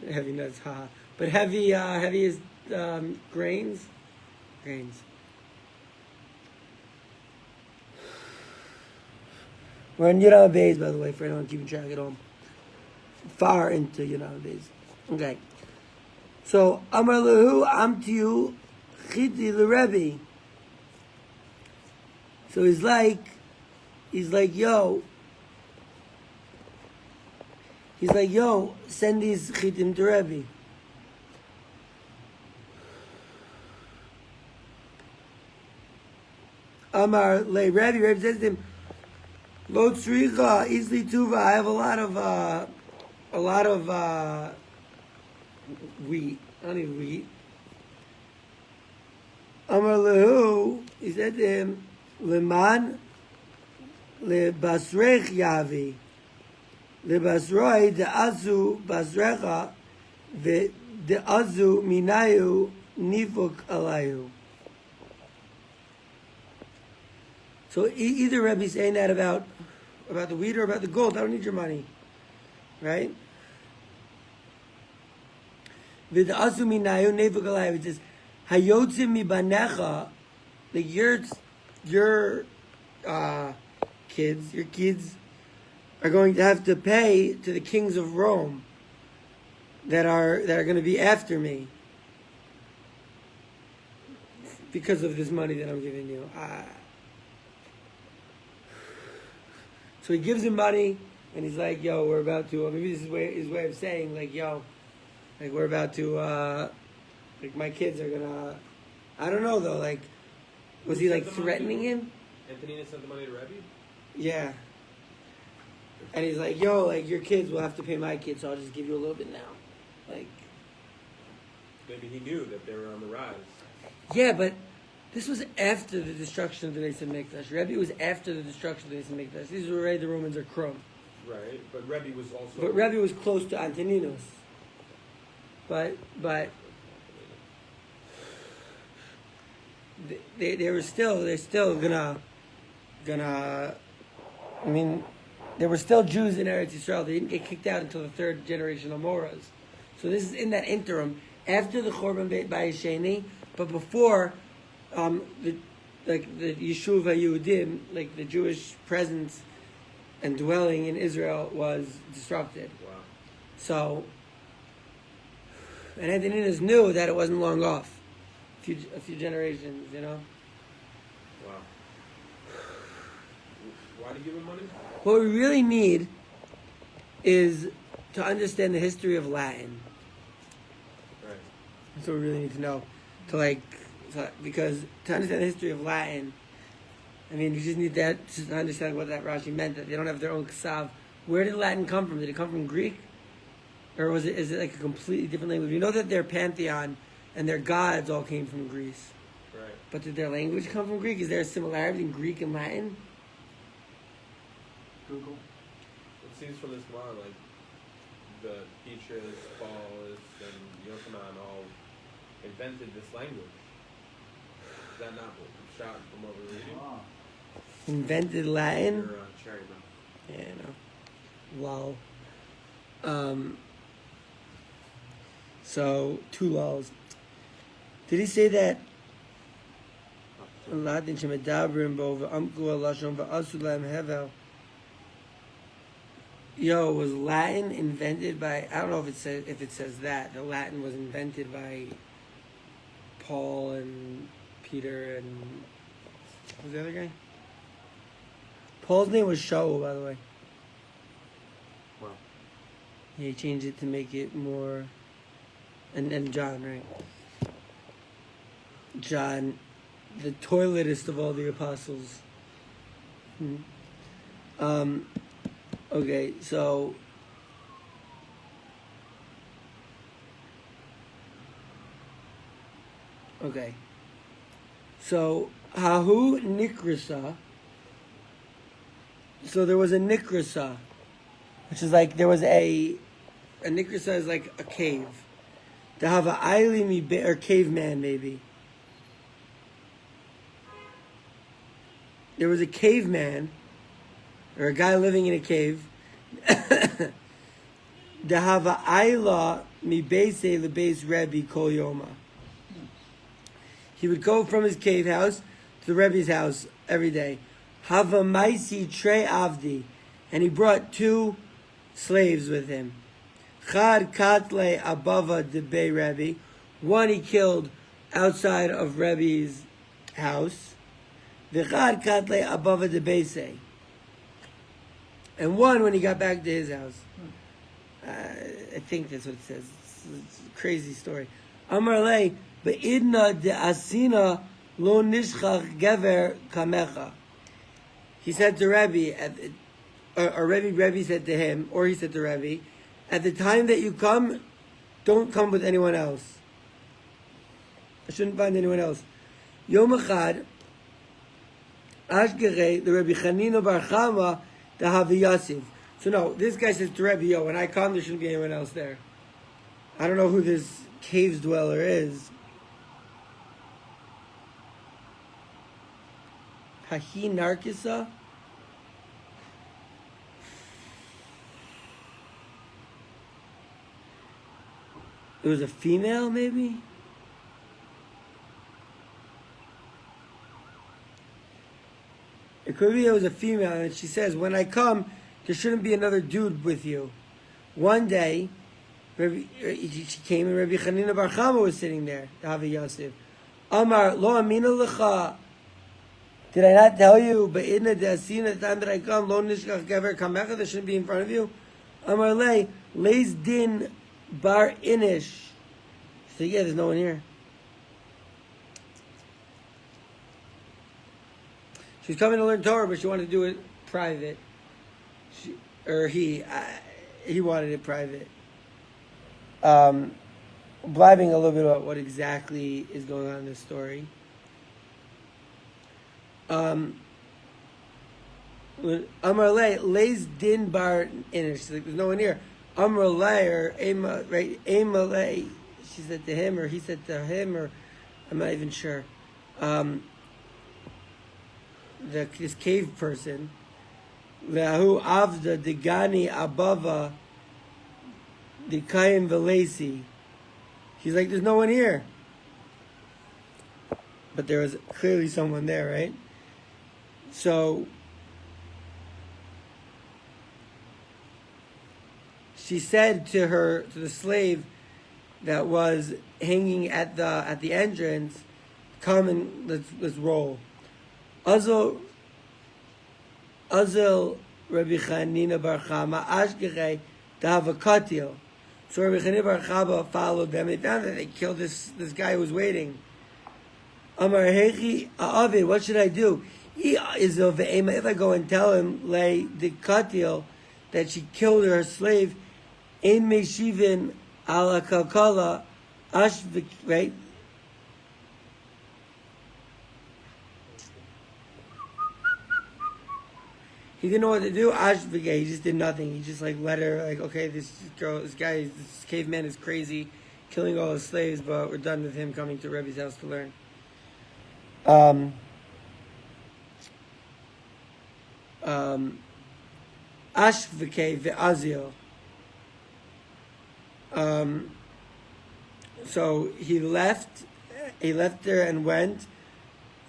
Heavy nuts, haha. But heaviest grains. We're in Yudam Bays, by the way, for anyone keeping track at home. Far into Yudam Bays. Okay. So, Amar Lahu Amtiu Chiti L'Rebbe. So he's like, yo, send these chitim to Rebbe. Amar Le Rebbe says to him, Lo tzricha isli tuva. I have a lot of wheat. I don't need wheat. Amar lehu, he said to him, Leman lebasrech yavi, lebasroi de'azu basrecha, ve'de'azu minayu nifuk alayu. So either Rebbe's saying that about the wheat or about the gold. I don't need your money, right? V'da'asu minayu nefuk alayu. It says, Hayotzim mibanecha, like your kids are going to have to pay to the kings of Rome that are going to be after me because of this money that I'm giving you. So he gives him money, and he's like, "Yo, we're about to." Maybe this is his way of saying, like, "Yo, like we're about to." Like my kids are gonna. I don't know though. Like, was he like threatening him? Antonina sent the money to Rebbe? Yeah. And he's like, "Yo, like your kids will have to pay my kids, so I'll just give you a little bit now." Like, maybe he knew that they were on the rise. yeah, but this was after the destruction of the Beis Hamikdash. Rebbe was after the destruction of the Beis Hamikdash. These were already the Romans are crumb. Right, but Rebbe was also. But Rebbe was close to Antoninus. But they're still gonna. I mean, there were still Jews in Eretz Yisrael. They didn't get kicked out until the third generation of Moras. So this is in that interim after the Chorban Beit Bayis Sheni, but before the Yishuv HaYehudim, like the Jewish presence and dwelling in Israel, was disrupted. Wow. So, and Antoninus knew that it wasn't long off. A few generations, you know. Wow. Why do you give him money? What we really need is to understand the history of Latin. Right. That's what we really need to know. Because to understand the history of Latin, I mean, you just need to understand what that Rashi meant, that they don't have their own Ksav. Where did Latin come from? Did it come from Greek? Or is it like a completely different language? We know that their pantheon and their gods all came from Greece. Right. But did their language come from Greek? Is there a similarity in Greek and Latin? Google. It seems from this Gemara like the teachers, Paulus and Yochanan, all invented this language. Is that not what shot from what we're reading? Ah. Invented Latin? Your cherry, bro. Yeah, no. Lol. So, 2 lols. Did he say that? Latin shemedabrim bo v'amku alashon v'asu lahem hevel. Yo, was Latin invented by? I don't know if it says that the Latin was invented by Paul and Peter and what was the other guy? Paul's name was Shaul, by the way. Wow. Yeah, he changed it to make it more. And John, right? John, the toiletist of all the apostles. Okay, so Hahu Nikrisa. So there was a Nikrisa, which is like there was a Nikrisa is like a cave. To have a Aili or caveman maybe. There was a caveman, or a guy living in a cave. Dehava Aila mi beise lebeis Rebbe kol yoma. He would go from his cave house to the Rebbe's house every day. Hava maisi tre avdi, and he brought 2 slaves with him. Chad katle abava debei Rebbe. One he killed outside of Rebbe's house. V'chad katle abava debeise. And one when he got back to his house. I think that's what it says. It's a crazy story. Amar lei be'idna de asina lo nishchach gever kamecha. He said to Rebbe, or Rebbe said to him, or he said to Rebbe, at the time that you come, don't come with anyone else. I shouldn't find anyone else. Yom echad, ashgerei, the Rebbe Chanina bar Chama, the Havi Yasiv. So no, this guy says to Rebbe, yo, when I come, there shouldn't be anyone else there. I don't know who this cave dweller is. Hahi Narkisa? It was a female, maybe? It could be it was a female, and she says, when I come, there shouldn't be another dude with you. One day, she came and Rabbi Chanina bar Chama was sitting there, Havi Yosef. Amar, lo amina lecha. Did I not tell you, but in the asina, the time that I come, lo nishkach gever kamecha, that shouldn't be in front of you? Amar le, leis din bar inish. She said, yeah, there's no one here. She was coming to learn Torah, but she wanted to do it private. He wanted it private. Blabbing a little bit about what exactly is going on in this story. Amar le, leis din bar inish. Like, there's no one here. Amar le, or Ema, right? Ema le. She said to him, or he said to him, or I'm not even sure. This cave person. Lehu avda degani abava dekayin velesi. He's like, there's no one here. But there was clearly someone there, right? So she said to the slave that was hanging at the entrance, come and let's roll. Azil Rabbi Chanina bar Chama ashgerei davakatil. So Rabbi Chanina bar Chama followed them. They found that they killed this guy who was waiting. Amar hechi aavid, what should I do? If I go and tell him lay the katil that she killed her slave, ein meshivin ala kalkala ashvik, right? He didn't know what to do. Ashvige, he just did nothing. He just like let her like, okay, this caveman is crazy, killing all his slaves, but we're done with him coming to Rebbe's house to learn. Ashvike ve'azio. So he left her and went.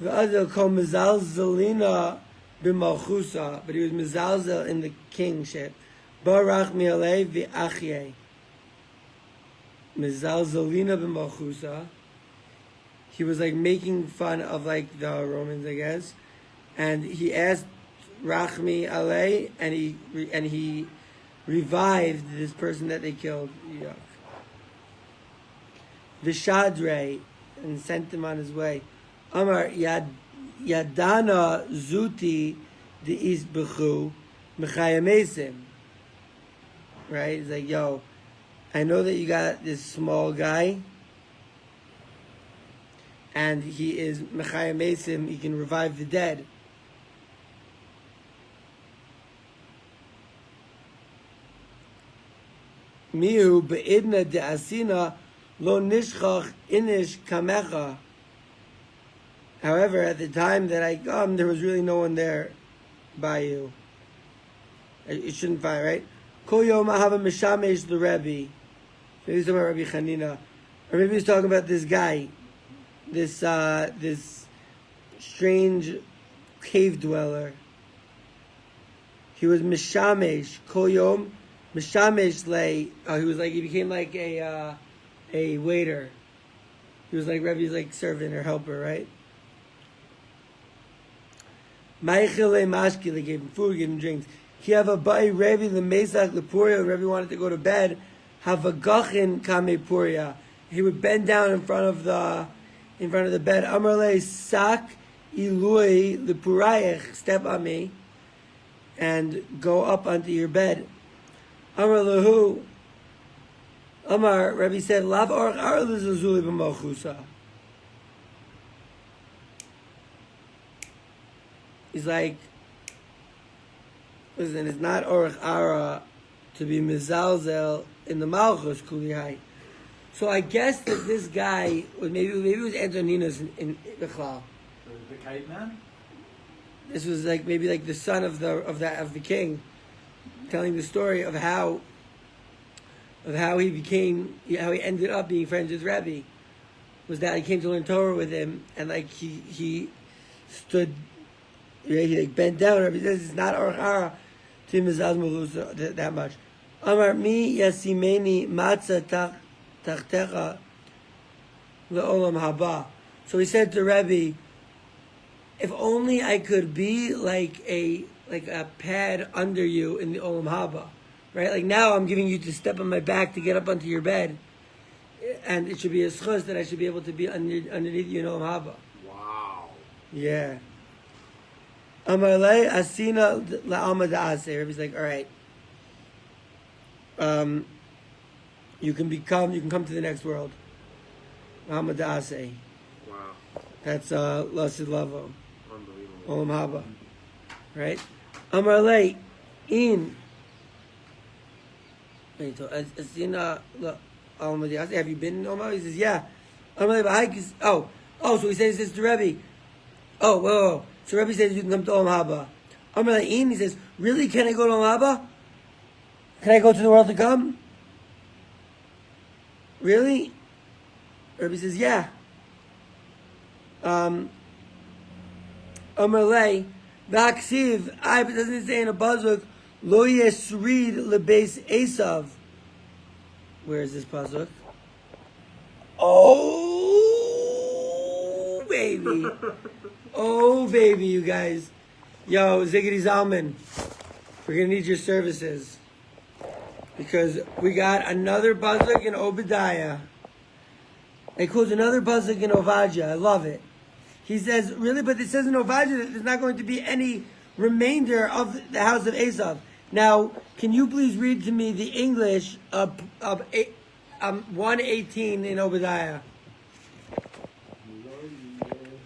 Ve'azio kol mezalzelina b'malchusa, but he was mezalzel in the kingship. Barach mi'alei ve'achye. Mezalzelina b'malchusa. He was like making fun of like the Romans, I guess, and he asked Rachmi alei, and he revived this person that they killed. Yuck. Vishadre, and sent him on his way. Amar Yadana Zuti the Isbechu Mechayamesim. Right? He's like, yo, I know that you got this small guy, and he is Mechayamesim, he can revive the dead. Mihu be'idna de asina lo nishchach inish kamecha. However, at the time that I come, there was really no one there by you. You shouldn't fight, right? Kol yom ahava mishamesh the Rebbe. Maybe he's talking about Rabbi Chanina, or maybe he's talking about this guy, this strange cave dweller. He was mishamesh kol yom. Mishamesh lay. He became like a waiter. He was like Rebbe's like servant or helper, right? Maichele mashki, they gave him food, gave him drinks. He have a bai Rebbe the Mesach Lepuria. Rebbe wanted to go to bed. Have a gachin kame puria. He would bend down in front of the bed. Amarle sak ilui lepurayich. Step on me, and go up onto your bed. Amar lahu. Amar, Rebbe said, Lav orach ar l'zazuli b'malchusa. He's like, listen, it's not orach ara to be mizalzel in the malchus kulihai. So I guess that this guy was maybe it was Antoninus in Bechlal. The caveman? This was like maybe like the son of the king, telling the story of how he ended up being friends with Rebbe. Was that he came to learn Torah with him, and like he stood, he like bent down. Rebbe says it's not orchara to mizaz malus that much. Amar mi yasimeni matzah tachtecha leolam haba. So he said to Rebbe, if only I could be like a pad under you in the olam haba, right? Like now I'm giving you to step on my back to get up onto your bed, and it should be a schus that I should be able to be underneath you in olam haba. Wow. Yeah. Amalei asina la'alma da'aseh. Rebbe's like, all right. You can come to the next world. La'alma da'aseh. Wow. That's lasid lavo. Unbelievable. Olam haba. Right? Amalei in. Wait, so asina la'alma da'aseh. Have you been in Olam haba? He says, yeah. Amalei b'haikis. Oh, so he says to Rebbe. Oh, whoa. So Rebbe says you can come to Olam Haba. Amar La'in, he says, really? Can I go to Olam Haba? Can I go to the world to come? Really? Rebbe says, yeah. Amar Le, V'aksiv, but doesn't it say in a pasuk, Lo yesrid lebeis Esav. Where is this pasuk? Oh, baby. Oh, baby, you guys. Yo, Ziggity Zalman, we're going to need your services. Because we got another pasuk in Obadiah. It quotes another pasuk in Avoda. I love it. He says, really? But it says in Avoda that there's not going to be any remainder of the house of Esav. Now, can you please read to me the English of 118 in Obadiah?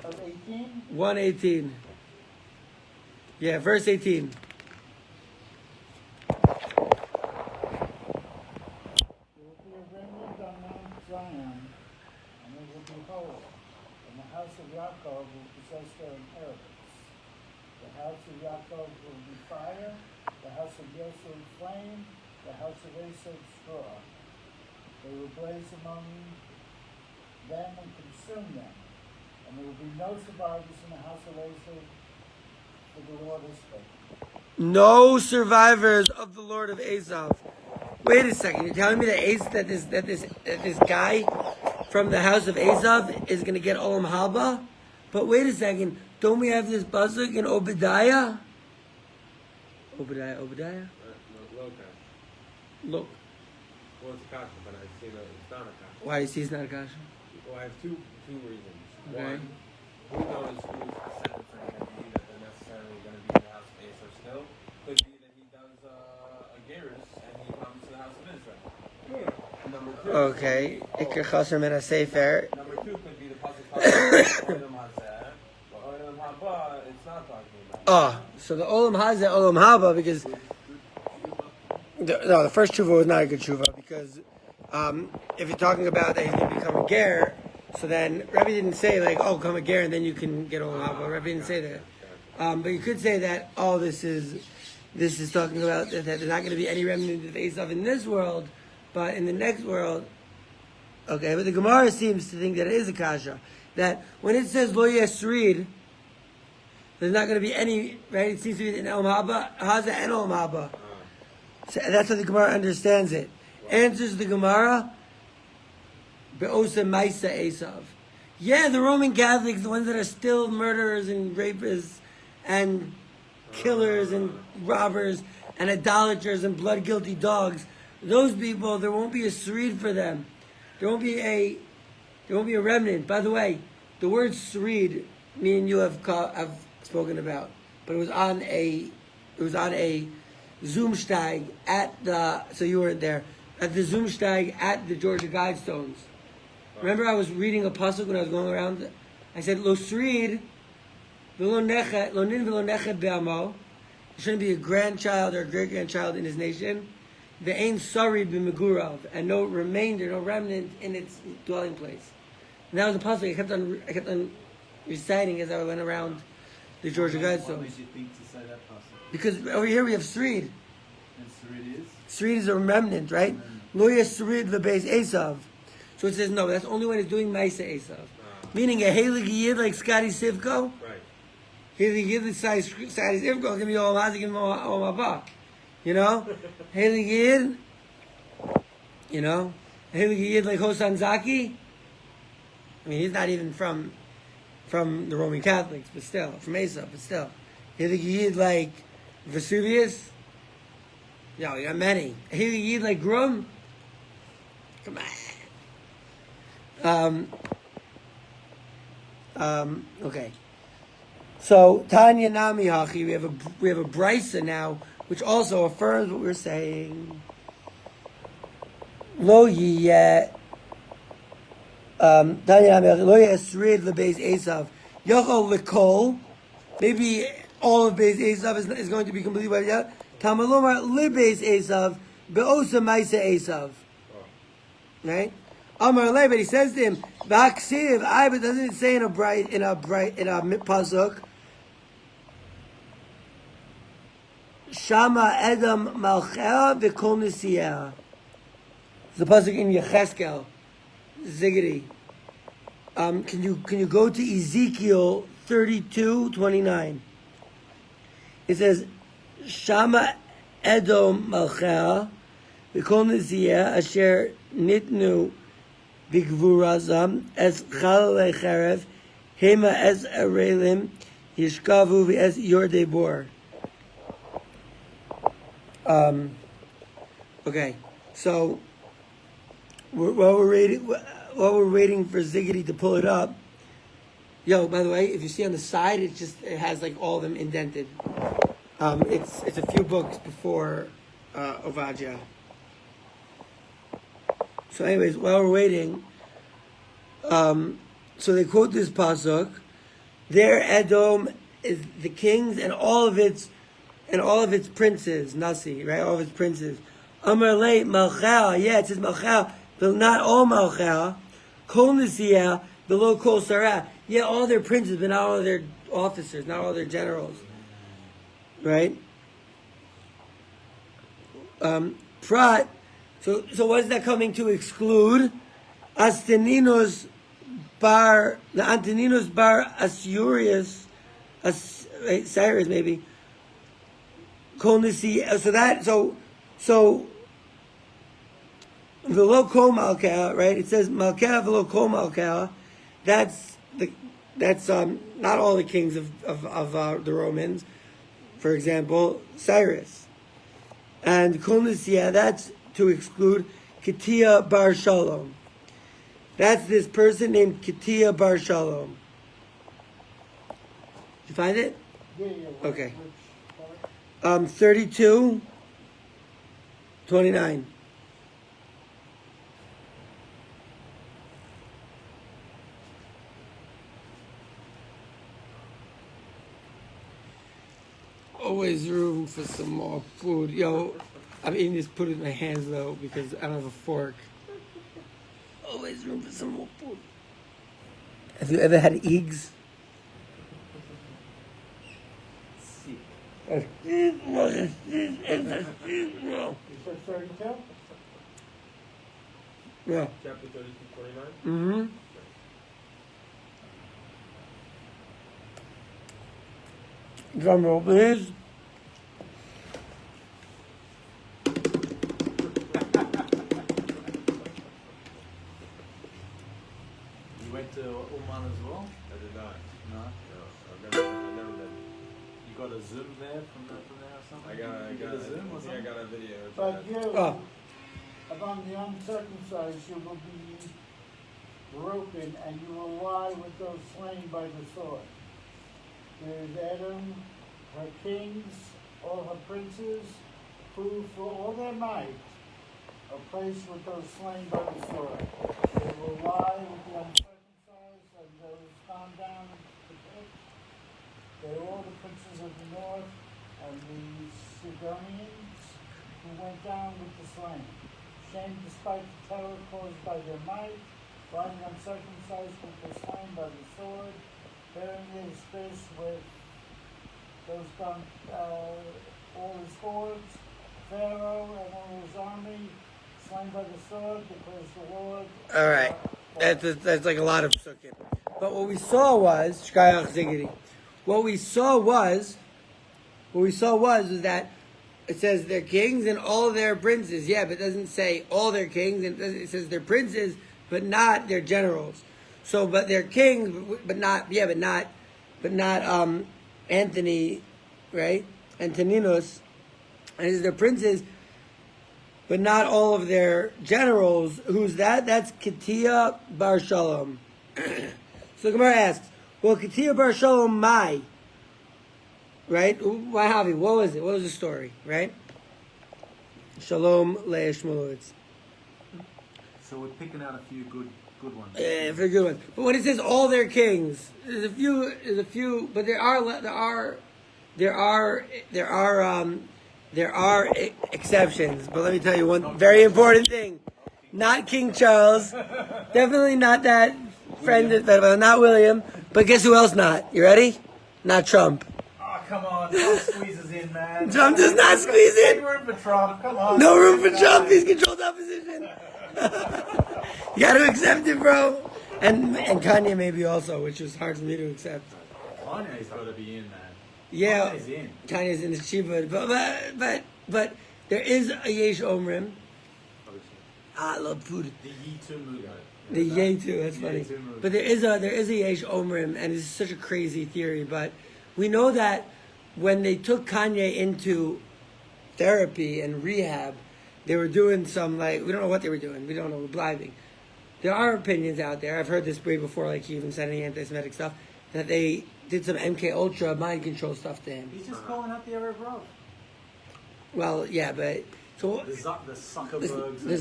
18? 118. Yeah, verse 18. of Yaakov will possess their inheritance. The house of Yaakov will be fire, the house of Yosef flame, the house of Esau straw. They will blaze among them and consume them. And there will be no survivors in the house of Esau, for the Lord has spoken. No survivors of the Lord of Esav. Wait a second. You're telling me that this guy from the house of Esav is going to get Olam Haba? But wait a second. Don't we have this pasuk in Obadiah? Obadiah. Look. Well, it's a kasha, but I see that it's not a kasha. Why do you see it's not a kasha? Well, I have two reasons. Okay. One, who knows whose descendants are going to be that they're necessarily going to be in the house of Esau still? Could be that he does a gerus and he comes to the house of Israel. Number two. Okay. Iker Chaser Min HaSefer. Number two could be the pasuk talking about Olam Hazeh, but Olam Haba, it's not talking about. Oh, so the Olam Hazeh, Olam Haba, because the first tshuva was not a good tshuva, because if you're talking about that he's going to become a ger, so then Rabbi didn't say like, oh, come a ger and then you can get Olam Haba. Rabbi didn't say that. But you could say that, oh, this is talking about that there's not going to be any remnant of Esav in this world, but in the next world. Okay, but the Gemara seems to think that it is a kasha. That when it says lo yesrid, there's not going to be any, right? It seems to be in Olam Haba, Haza and Olam Haba. So that's how the Gemara understands it. Answers the Gemara, Be'osa Maisa Esav. Yeah, the Roman Catholics, the ones that are still murderers and rapists and killers and robbers and idolaters and blood guilty dogs, those people, there won't be a serid for them. There won't be a remnant. By the way, the word serid, me and you have spoken about, but it was on a Zoomsteig at the, so you weren't there, at the Zoomsteig at the Georgia Guidestones. Remember I was reading a pasuk when I was going around? I said, Lo serid, lo nin v'lo nechet be'amo. There shouldn't be a grandchild or a great-grandchild in his nation. The ain sarid b'megurav, and no remainder, no remnant in its dwelling place. And that was a pasuk I kept on reciting as I went around the Georgia Guidestones. What made you think to say that pasuk? Because over here we have serid. And Serid is? Serid is a remnant, right? Lo yesrid lebeis Esav. So it says no, that's only when it's doing Maisa Esav. Meaning a Heilig Yid like Scotty Sivko. Right. Heilig Yid like Scotty Sivko, give me all Mazik and all Mabak. You know? Heilig Yid, you know? Heilig Yid like Hosan Zaki. I mean, he's not even from the Roman Catholics, but still, from Esav, but still. Heilig Yid like Vesuvius. Yo, you got many. Heilig Yid like Grum. Come on. Okay. So Tanya Nami Hachi, we have a brisa now, which also affirms what we're saying. Lo yeh Tanya Nami Hachi, lo yeh esrid lebeis Esav yochol lekol. Maybe all of Beis Esav is going to be completely wiped out. Tamalomar lebeis Esav be'osa maisa Esav. Right? Amar Le, but he says to him, "V'aksiv." But doesn't it say in a pasuk? Shama Edom Malchea v'Kol Nisiyah. It's the pasuk in Yecheskel, Ziggity. Can you go to Ezekiel 32:29? It says, "Shama Edom Malchea v'Kol Nisiyah asher nitnu." Bigvurazam as Chalale Cherev, Hema as Arelim, Yishkavu as Yordebor. Okay, so while we're waiting for Ziggity to pull it up. Yo, by the way, if you see on the side, it has like all of them indented. It's a few books before Avoda. So anyways, while we're waiting, so they quote this pasuk. There Edom is the kings and all of its princes, Nasi, right? All of its princes. Amar le Malchah, yeah, it says Malchah, but not all Malchah. Kol Nisiyah, below Kol Sarah. Yeah, all their princes, but not all their officers, not all their generals. Right? Prat. So what is that coming to exclude? Asteninos bar Asurius, Cyrus maybe. Kolnisi. So velo kol malkah, right? It says malkah velo kol malkah. That's not all the kings of the Romans. For example, Cyrus. And Kolnisia, that's to exclude Ketia bar Shalom. That's this person named Ketia bar Shalom. Did you find it? Yeah. Okay. Which part? 32:29. Always room for some more food. Yo, I'm eating this food in my hands though because I don't have a fork. Always room for some more food. Have you ever had eggs? You said 32? Yeah. Chapter 32:29. Mm-hmm. Drum roll, please. You went to Oman as well? I did not. No. No, I've never been. You got a Zoom there from there or something? I got You a a Zoom or I think I something? got a video. But you, Oh. among the uncircumcised, you will be broken, and you will lie with those slain by the sword. There is Edom, her kings, all her princes, who for all their might are placed with those slain by the sword. They will lie with the uncircumcised and those gone down into the pit. They are all the princes of the north and the Sidonians who went down with the slain. Shamed despite the terror caused by their might, lying uncircumcised with the slain by the sword, bearing his fist with those gone, all his hordes, Pharaoh and all his army, slain by the sword because the Lord. All right. That's like a lot of sukkim. But what we saw was Shkayach Zigiri. What we saw was that it says their kings and all their princes. Yeah, but it doesn't say all their kings. It says their princes, but not their generals. So, but their kings, but not Anthony, right? Antoninos, and it says their princes, but not all of their generals. Who's that? That's Ketia bar Shalom. So Gemara asks, well, Ketia bar Shalom Mai, right? Why Havi? What was it? What was the story, right? Shalom le'eshmolutz. So we're picking out a few good ones. Yeah, very good one. But when it says all their kings, there's a few, but there are exceptions. But let me tell you one very important thing: not King Charles, definitely not that friend, not William. But guess who else not? You ready? Not Trump. Oh, come on. Trump squeezes in, man. Trump does not squeeze in. No room for Trump. Come on. No room for Trump. He's controlled opposition. You got to accept it, bro. And Kanye maybe also, which was hard for me to accept. Kanye's got to be in, man. Yeah, Kanye's in. Kanye's in the Shiva, but there is a Yesh Omrim. I love food. The Ye2 movement. The Yay too, that's funny. Yay too movement. But there is a Yesh Omrim, and it's such a crazy theory. But we know that when they took Kanye into therapy and rehab, they were doing some we don't know what they were doing. We don't know. We're blinding. There are opinions out there. I've heard this way before. Like he even said any anti-Semitic stuff that they did some MK Ultra mind control stuff to him. He's just calling out the Arab Road. Well, yeah, but so The Zuckerbergs. the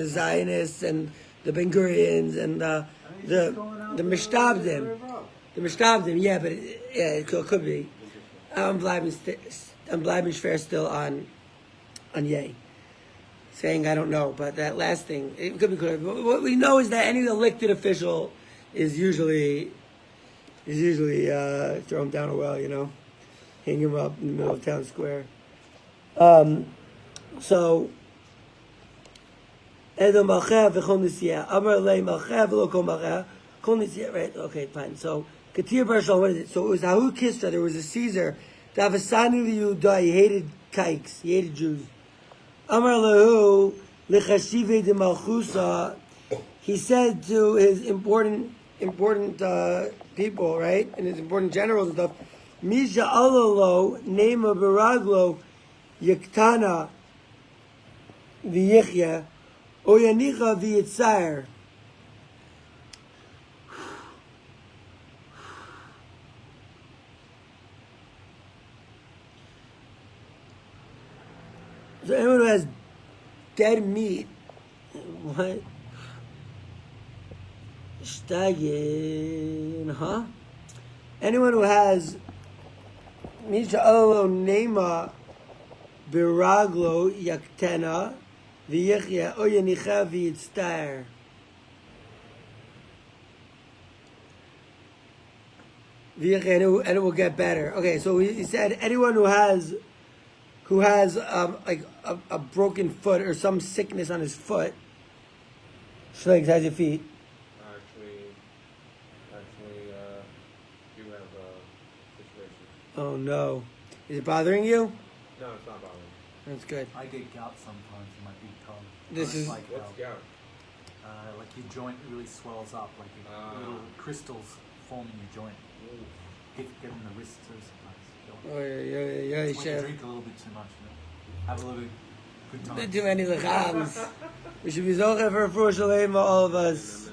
Zionists and the Ben Gurions and the Mishtabdim. The Mishtabdim, yeah, but it could be. I'm bleiben schwer still on Yay. Saying I don't know, but that last thing, it could be good. But what we know is that any elected official is usually is usually throw him down a well, hang him up in the middle of town square. So, Edom Malcheh v'chol nisiyah. Amar lei Malcheh v'lo kol Malcheh. Kol nisiyah, right? Okay, fine. So, Katir Bar Shalom, what is it? So, it was Hahu Kisra. There was a Caesar. Davasani liYudah. He hated kikes. He hated Jews. Amar lehu lichashive de Malchusa. He said to his important people, right? And his important generals and stuff, Misha Alolo, Nema Baraglo, Yaktana, V'yichya, Oyanicha V'yitzayr. So anyone who has dead meat, what? Shteigin, huh? Anyone who has Misha Alolo Nema Biraglo Yaktena V'yichya Oyanicha V'yitzayr. And it will get better. Okay, so he said anyone who has like a broken foot or some sickness on his foot. Shlegs, how's your feet? Actually, do have a situation. Oh no. Is it bothering you? No, it's not bothering me. That's good. I get gout sometimes in my big toe. This is- like What's gout? like your joint really swells up, like little crystals form in your joint. Get in the wrist too sometimes. Oh yeah, It's when you chef. drink a little bit too much, have a little good time. Not too many lechams. We should be zocher for Fur Shalem, all of us,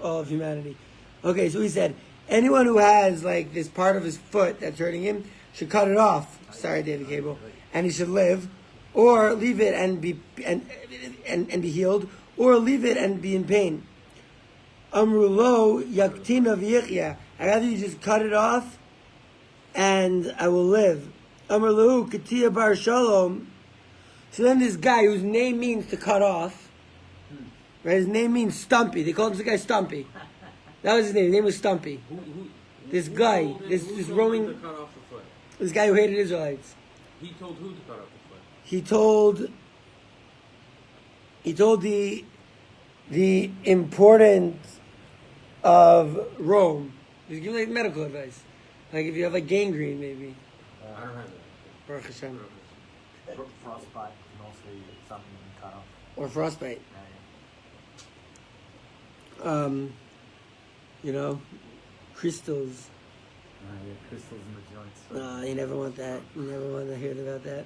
all of humanity. Okay, so he said, anyone who has like this part of his foot that's hurting him should cut it off. Sorry, David Cable, and he should live, or leave it and be healed, or leave it and be in pain. Amrulo yaktina v'yichya. I'd rather you just cut it off, and I will live. Amrulo katia bar shalom. So then this guy whose name means to cut off, right? His name means Stumpy. They called him the guy Stumpy. That was his name. His name was Stumpy. This guy, this Roman, To cut off the foot. this guy who hated Israelites. He told who to cut off the foot? He told the importance of Rome. He's giving like medical advice. Like if you have like gangrene, maybe. I don't have that. Baruch Hashem. Frostbite can also be something you can cut off. Or frostbite. Crystals. Crystals in the joints. You never want that. You never want to hear about that.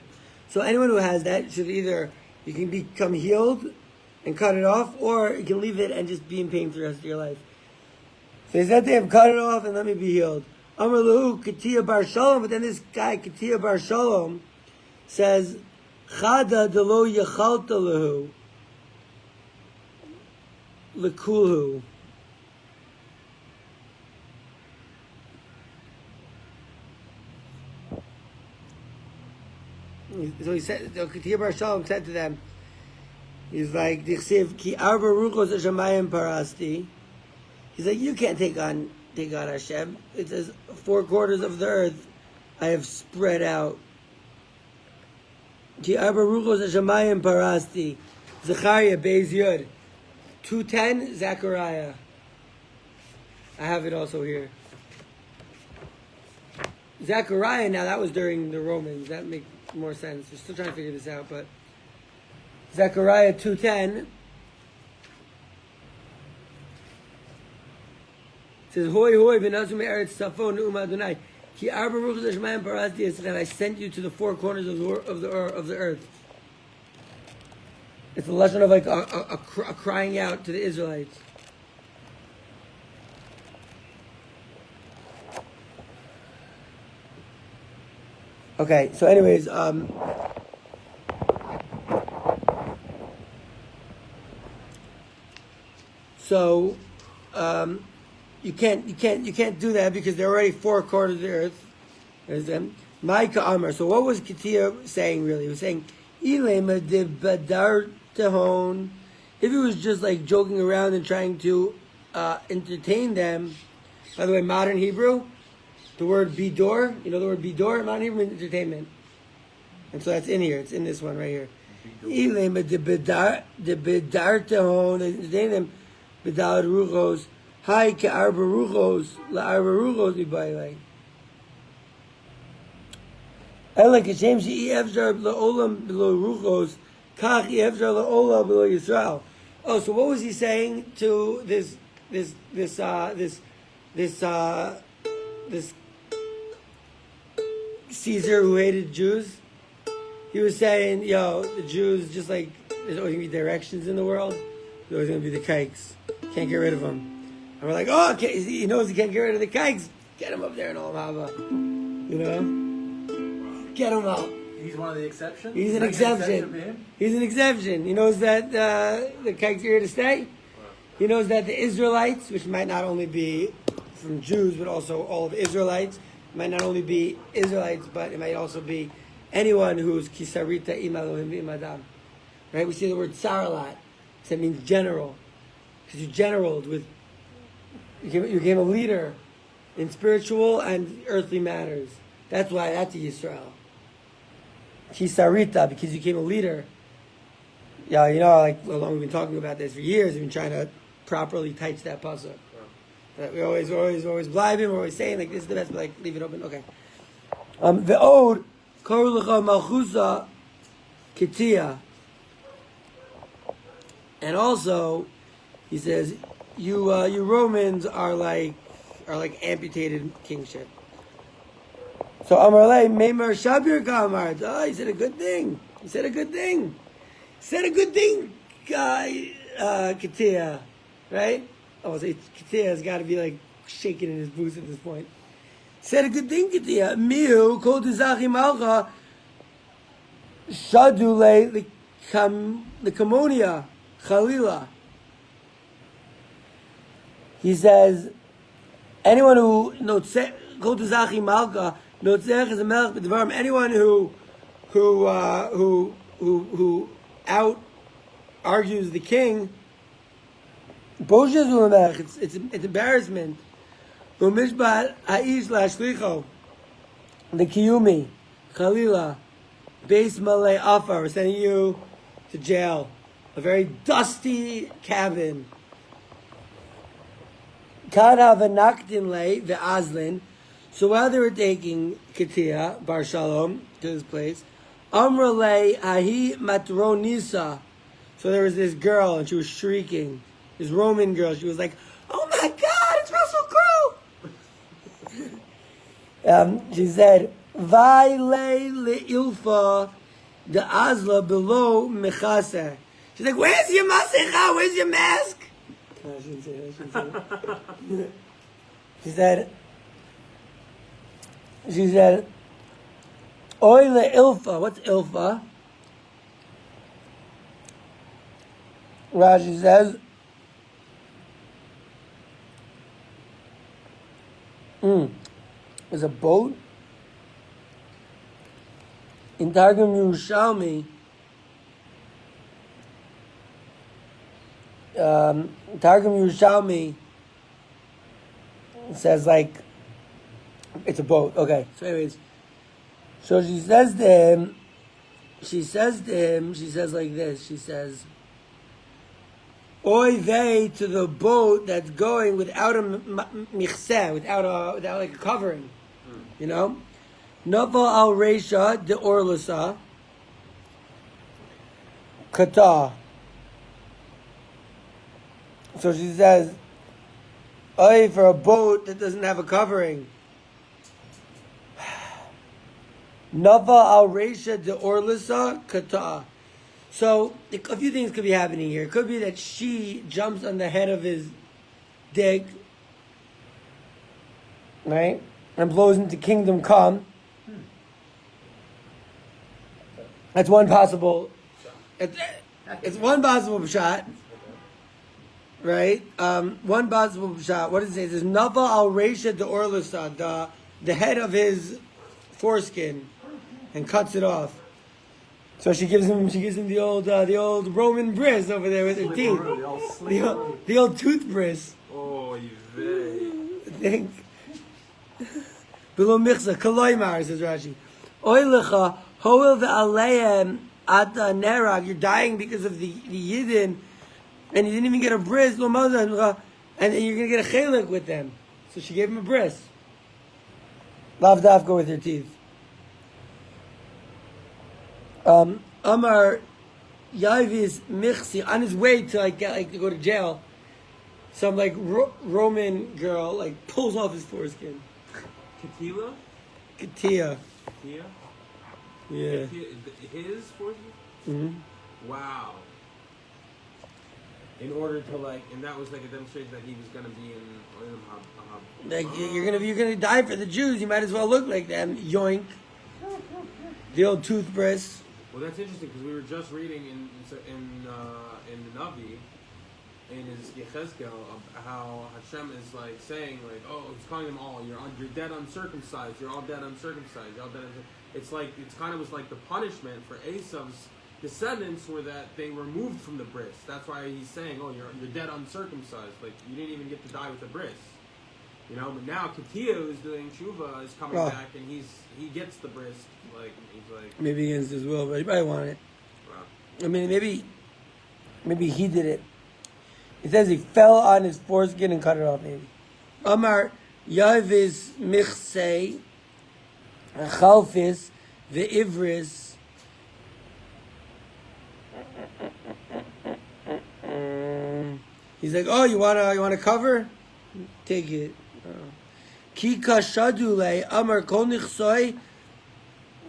So anyone who has that should either, you can become healed and cut it off, or you can leave it and just be in pain for the rest of your life. So he said to him, cut it off and let me be healed. Amar Lahu, Katia Bar Shalom, but then this guy, Katia Bar Shalom, says, Chada delo yachalta lahu, lekulhu. So he said, Katia Bar Shalom said to them, he's like, Dichsiv ki arba ruchos hashamayim parasti. He's like, you can't take on Hashem. It says 4 quarters of the earth I have spread out. Ki arba ruchos hashamayim parasti. Zechariah Beis Yud 2:10 Zechariah. I have it also here. Zechariah, now that was during the Romans. That makes more sense. We're still trying to figure this out, but Zechariah 2:10 says, "Hoi hoi v'nazu me'eretz tzafon ne'um Adonai ki arba ruchos hashamayim parasti Yisrael." I sent you to the 4 corners of the earth. It's a lesson of like a crying out to the Israelites. Okay, so anyways, you can't do that because they're already 4 quarters of the earth. There's them. Micah Amar. So what was Katia saying really? He was saying, Ilema de badar tehon. If he was just like joking around and trying to entertain them, By the way, modern Hebrew, the word bidor, you know the word bidor? Modern Hebrew means entertainment. And so that's in here. It's in this one right here. Ilim the bedartehon, they entertain them, bedal ruchos, hai ke arba ruchos, la arba ruchos ibaylei. Ela kashem she'i efshar la'olam below ruchos, kach efshar la'olam below Yisrael. Oh, so what was he saying to this Caesar who hated Jews? He was saying, yo, the Jews, just like there's always going to be directions in the world, there's always going to be the kikes. Can't get rid of them. And we're like, oh, okay, he knows he can't get rid of the kikes. Get him up there in Olam Haba. You know? Get him out. He's one of the exceptions? He's an exception. He's an exception. He knows that the kikes are here to stay. He knows that the Israelites, which might not only be from Jews, but also all of Israelites, might not only be Israelites, but it might also be anyone who's kisarita imalohim imadam. Right? We see the word zara a lot. So that means general. Because you generaled with, you became a leader in spiritual and earthly matters. That's why that's a Yisrael. Kisarita, because you became a leader. Yeah, you know, like, how long we've been talking about this for years. We've been trying to properly teach that pasuk. That we always blibing, we're always saying, like, this is the best, but, like, leave it open. Okay. The ode, Korlecha Malchusa Ketia. And also, he says, you Romans are like amputated kingship. So Amarle Meimer Shabir Kamar. Oh, he said a good thing. Ketia. Right? Oh, so Ketia has got to be like shaking in his boots at this point. Said a good thing, Ketia. Miu kol dezachi malcha shadule the kamonia chalila. He says, anyone who notzeh kol dezachi malcha notzeh is a melech b'dvarim. Anyone who out argues the king. It's embarrassment. Umishbat ha'ish lashlicho, the kiyumi, chalila, beis malay afar. We're sending you to jail, a very dusty cabin. Kada v'naktin lay ve'azlin. So while they were taking Ketia Bar Shalom to this place, Amra lay ahi matronisa. So there was this girl, and she was shrieking. This Roman girl, she was like, "Oh my God, it's Russell Crowe!" She said, "Vaile leilfa the azla below mechase." She's like, "Where's your masecha? Where's your mask?" No, she didn't say that. She said, "Oy leilfa." What's ilfa? Rashi says, there's a boat in Targum Yerushalmi. Targum Yerushalmi says like it's a boat. Okay. So anyways, so she says to him, she says like this. She says, "Oy vey to the boat that's going without a michseh, without like a covering, you know. Nava al reisha de orlasa kata." So she says, "Oy for a boat that doesn't have a covering." Nava al reisha de orlasa kata. So, a few things could be happening here. It could be that she jumps on the head of his dig, right? And blows into kingdom come. That's one possible, it's one possible shot, right? One possible shot. What does it say? It says, Nava al Reisha de Orlusa, the head of his foreskin, and cuts it off. So she gives him the old Roman bris over there with her teeth. The old tooth bris. Oh, you vey. think. Below michsa, kaloymar, says Rashi. Oilecha, hoel ve'aleim at nerag. You're dying because of the Yidden, and you didn't even get a bris, lo mazah, and you're going to get a chelik with them. So she gave him a bris. Lav daf go with her teeth. Amar Yavis Michsi, on his way to to go to jail, some Roman girl pulls off his foreskin. Katila? Katia. Katia? Yeah. His foreskin? Mm-hmm. Wow. In order to and that was a demonstration that he was gonna be in you're gonna die for the Jews. You might as well look like them. Yoink. The old toothbrush. Well, that's interesting because we were just reading in the Navi, in his Yechezkel, how Hashem is saying he's calling them all. You're dead uncircumcised. You're all dead uncircumcised. You're all dead. It's kind of was the punishment for Esau's descendants were that they were removed from the bris. That's why he's saying, you're dead uncircumcised. You didn't even get to die with the bris. But now Katia, who's doing tshuva, is coming back and he gets the bris. Maybe against his will, but he probably wanted it. Wow. I mean, maybe he did it. It says he fell on his foreskin and cut it off. Maybe. Amar Yaviz Michsei Chalfis Ve'ivris. He's like, oh, you wanna cover? Take it. Ki kashadule amar kol nichsoi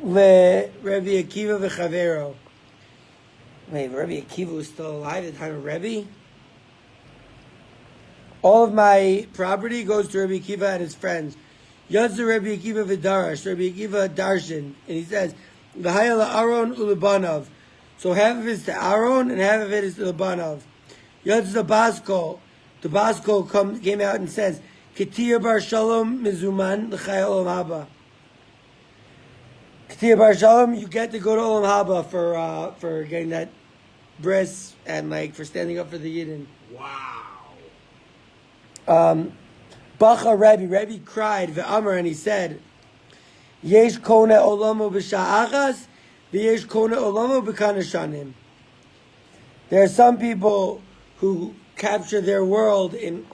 le Rabbi Akiva v'chavero. Wait, Rabbi Akiva was still alive at the time of Rebbe? All of my property goes to Rabbi Akiva and his friends. Yadzu Rabbi Akiva v'darash. Rabbi Akiva darshan. And he says, v'haya la'aron u'lebanov. So half of it is to Aaron and half of it is to Lebanov. Yadz the Basko. The Basko came out and says, Ketir bar shalom mizuman l'chai olam haba. Ketir bar shalom, you get to go to olam haba for getting that bris and for standing up for the Yidden. Wow. Bacha Rebbe cried ve'amar and he said, Yesh kone olamo b'sha'achas v'yesh kone olamo b'kana shanim. There are some people who capture their world in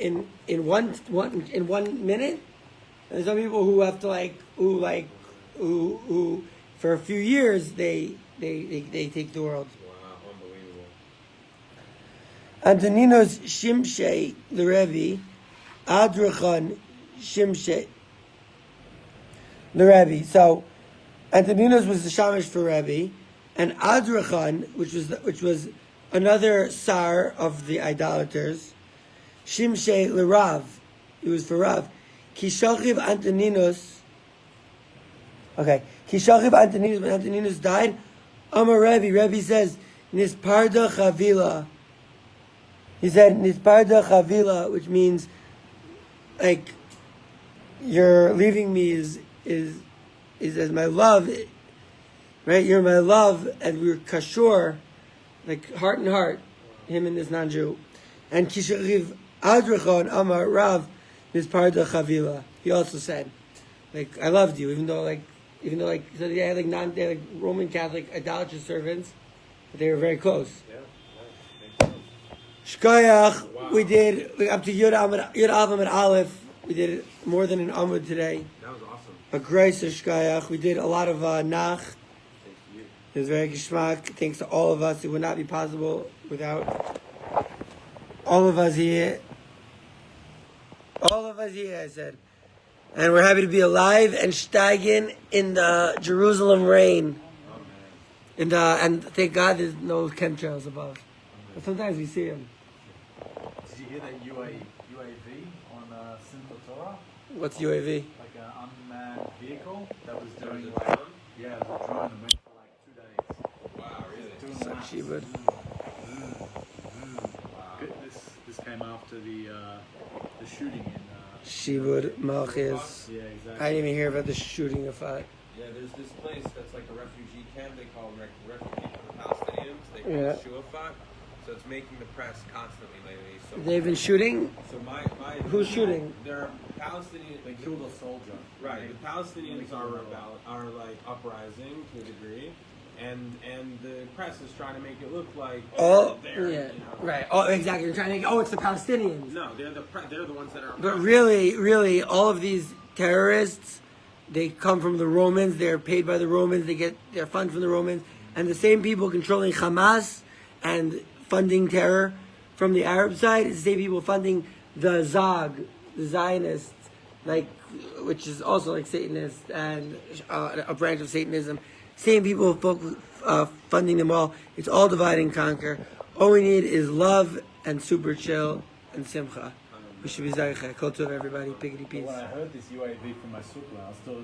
one minute, and some people who have to who for a few years they take the world. Wow, unbelievable. Antoninos Shimshei the Rebbe, Adrachan Shimshei the Rebbe. So Antoninos was the shamash for Rebbe, and Adrachan, which was another sar of the idolaters, Shimshei l'Rav, it was for Rav. Kishachiv Antoninos. Okay, Kishachiv Antoninos. When Antoninos died, Amar Rebbe says Nisparda Chavila. He said Nisparda Chavila, which means you're leaving me is as my love, right? You're my love, and we're kashur. Heart and heart, him and this non-Jew. And Kishachiv Adrachon Amar Rav Nisparda Chavila. He also said, I loved you, even though so they had Roman Catholic idolatrous servants, but they were very close. Yeah. Shkoyach, Wow. We did up to Yud Alvam and Aleph. We did more than an Amud today. That was awesome. A grace of Shkoyach. We did a lot of Nach. Thanks to you. It was very geschmack. Thanks to all of us. It would not be possible without all of us here. All of us here, I said. And we're happy to be alive and Shteigin in the Jerusalem rain. And thank God there's no chemtrails above. But sometimes we see them. Did you hear that UAV on Simple Torah? What's UAV? Like an unmanned vehicle that was doing Was it a drone? yeah, it was a drone and went for 2 days. Wow, really? Doing Suck laps. Shebud. Wow. This came after the shooting in. Shebud, Malchus. Yeah, exactly. I didn't even hear about the shooting of Yeah, there's this place that's like a refugee camp. They call refugee for the Palestinians. They call it Shuafat. So it's making the press constantly lately. So They've been shooting. So my Who's shooting? There are Palestinians. They killed a soldier. Right. The Palestinians are like uprising to a degree, and the press is trying to make it look like they're, Yeah, right. Oh, exactly. They're trying to. Oh, it's the Palestinians. No, they're the ones that are. But really, all of these terrorists, they come from the Romans. They're paid by the Romans. They get their funds from the Romans, and the same people controlling Hamas and funding terror from the Arab side is the same people funding the Zog, the Zionists, which is also like Satanist and a branch of Satanism. Same people funding them all. It's all divide and conquer. All we need is love and super chill and simcha. We should be zaycha. Kol tov, everybody. Piggity peace. When I heard this UAV from my sukkah, I was still